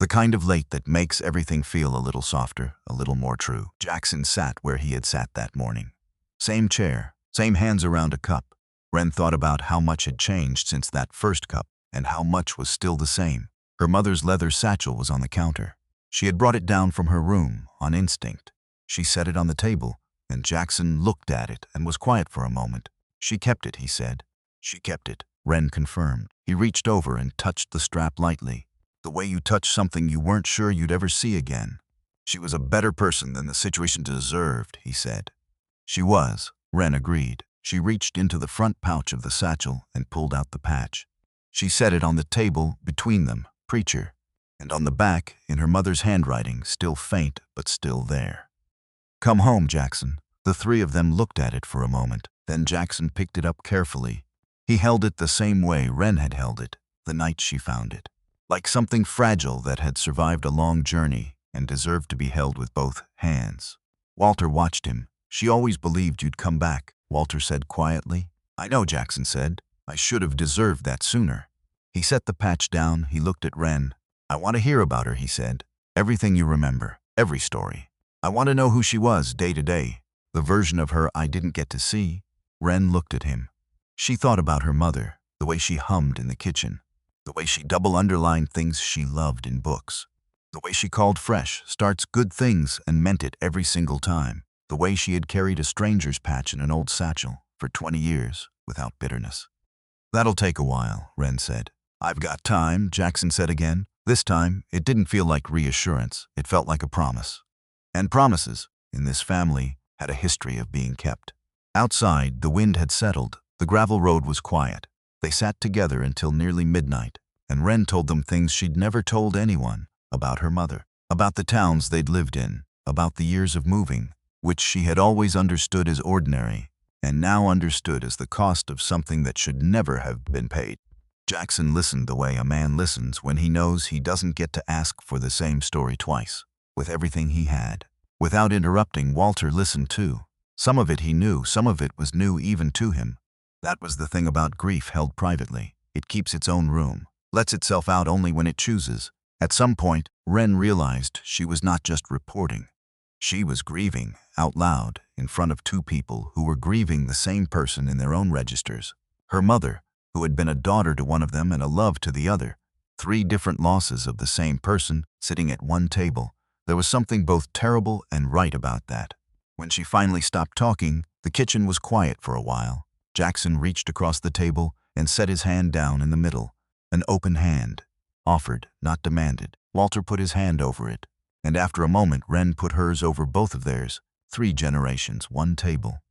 The kind of late that makes everything feel a little softer, a little more true. Jackson sat where he had sat that morning. Same chair, same hands around a cup. Wren thought about how much had changed since that first cup, and how much was still the same. Her mother's leather satchel was on the counter. She had brought it down from her room, on instinct. She set it on the table, and Jackson looked at it and was quiet for a moment. "She kept it," he said. "She kept it," Wren confirmed. He reached over and touched the strap lightly, the way you touch something you weren't sure you'd ever see again. "She was a better person than the situation deserved," he said. "She was," Wren agreed. She reached into the front pouch of the satchel and pulled out the patch. She set it on the table between them, preacher, and on the back, in her mother's handwriting, still faint but still there. "Come home, Jackson." The three of them looked at it for a moment. Then Jackson picked it up carefully. He held it the same way Wren had held it, the night she found it. Like something fragile that had survived a long journey and deserved to be held with both hands. Walter watched him. "She always believed you'd come back," Walter said quietly. "I know," Jackson said. "I should have deserved that sooner." He set the patch down. He looked at Wren. "I want to hear about her," he said. "Everything you remember, every story. I want to know who she was day to day, the version of her I didn't get to see." Wren looked at him. She thought about her mother, the way she hummed in the kitchen, the way she double-underlined things she loved in books, the way she called fresh starts good things and meant it every single time, the way she had carried a stranger's patch in an old satchel for 20 years without bitterness. "That'll take a while," Wren said. "I've got time," Jackson said again. This time, it didn't feel like reassurance. It felt like a promise. And promises, in this family, had a history of being kept. Outside, the wind had settled. The gravel road was quiet. They sat together until nearly midnight, and Wren told them things she'd never told anyone, about her mother, about the towns they'd lived in, about the years of moving, which she had always understood as ordinary, and now understood as the cost of something that should never have been paid. Jackson listened the way a man listens when he knows he doesn't get to ask for the same story twice, with everything he had. Without interrupting, Walter listened too. Some of it he knew, some of it was new even to him. That was the thing about grief held privately. It keeps its own room, lets itself out only when it chooses. At some point, Wren realized she was not just reporting. She was grieving, out loud, in front of two people who were grieving the same person in their own registers. Her mother, who had been a daughter to one of them and a love to the other. 3 different losses of the same person, sitting at one table. There was something both terrible and right about that. When she finally stopped talking, the kitchen was quiet for a while. Jackson reached across the table and set his hand down in the middle. An open hand. Offered, not demanded. Walter put his hand over it. And after a moment, Wren put hers over both of theirs. 3 generations, 1 table.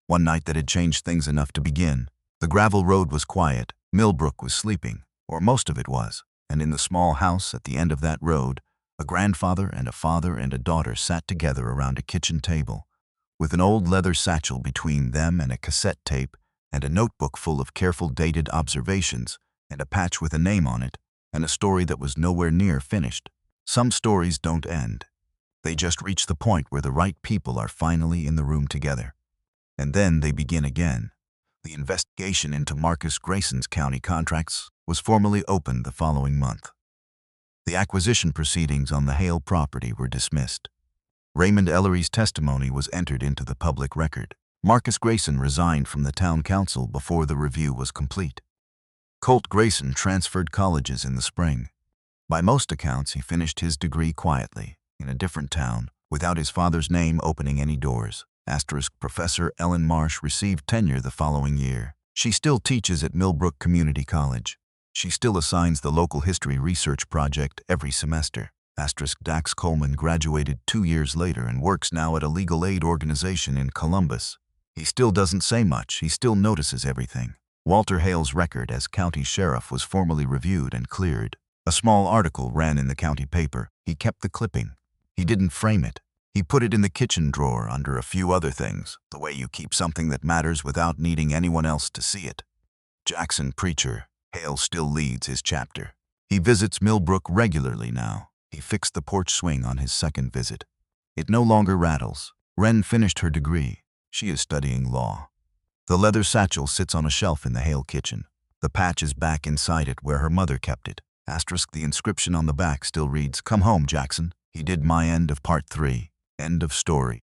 One night that had changed things enough to begin. The gravel road was quiet. Millbrook was sleeping, or most of it was. And in the small house at the end of that road, a grandfather and a father and a daughter sat together around a kitchen table, with an old leather satchel between them and a cassette tape and a notebook full of careful dated observations and a patch with a name on it and a story that was nowhere near finished. Some stories don't end. They just reach the point where the right people are finally in the room together. And then they begin again. The investigation into Marcus Grayson's county contracts was formally opened the following month. The acquisition proceedings on the Hale property were dismissed. Raymond Ellery's testimony was entered into the public record. Marcus Grayson resigned from the town council before the review was complete. Colt Grayson transferred colleges in the spring. By most accounts, he finished his degree quietly, in a different town, without his father's name opening any doors. Professor Ellen Marsh received tenure the following year. She still teaches at Millbrook Community College. She still assigns the local history research project every semester. Dax Coleman graduated 2 years later and works now at a legal aid organization in Columbus. He still doesn't say much. He still notices everything. Walter Hale's record as county sheriff was formally reviewed and cleared. A small article ran in the county paper. He kept the clipping. He didn't frame it. He put it in the kitchen drawer under a few other things, the way you keep something that matters without needing anyone else to see it. Jackson, preacher, Hale still leads his chapter. He visits Millbrook regularly now. He fixed the porch swing on his second visit. It no longer rattles. Wren finished her degree. She is studying law. The leather satchel sits on a shelf in the Hale kitchen. The patch is back inside it where her mother kept it. The inscription on the back still reads, "Come home, Jackson." He did my end of part 3. End of story.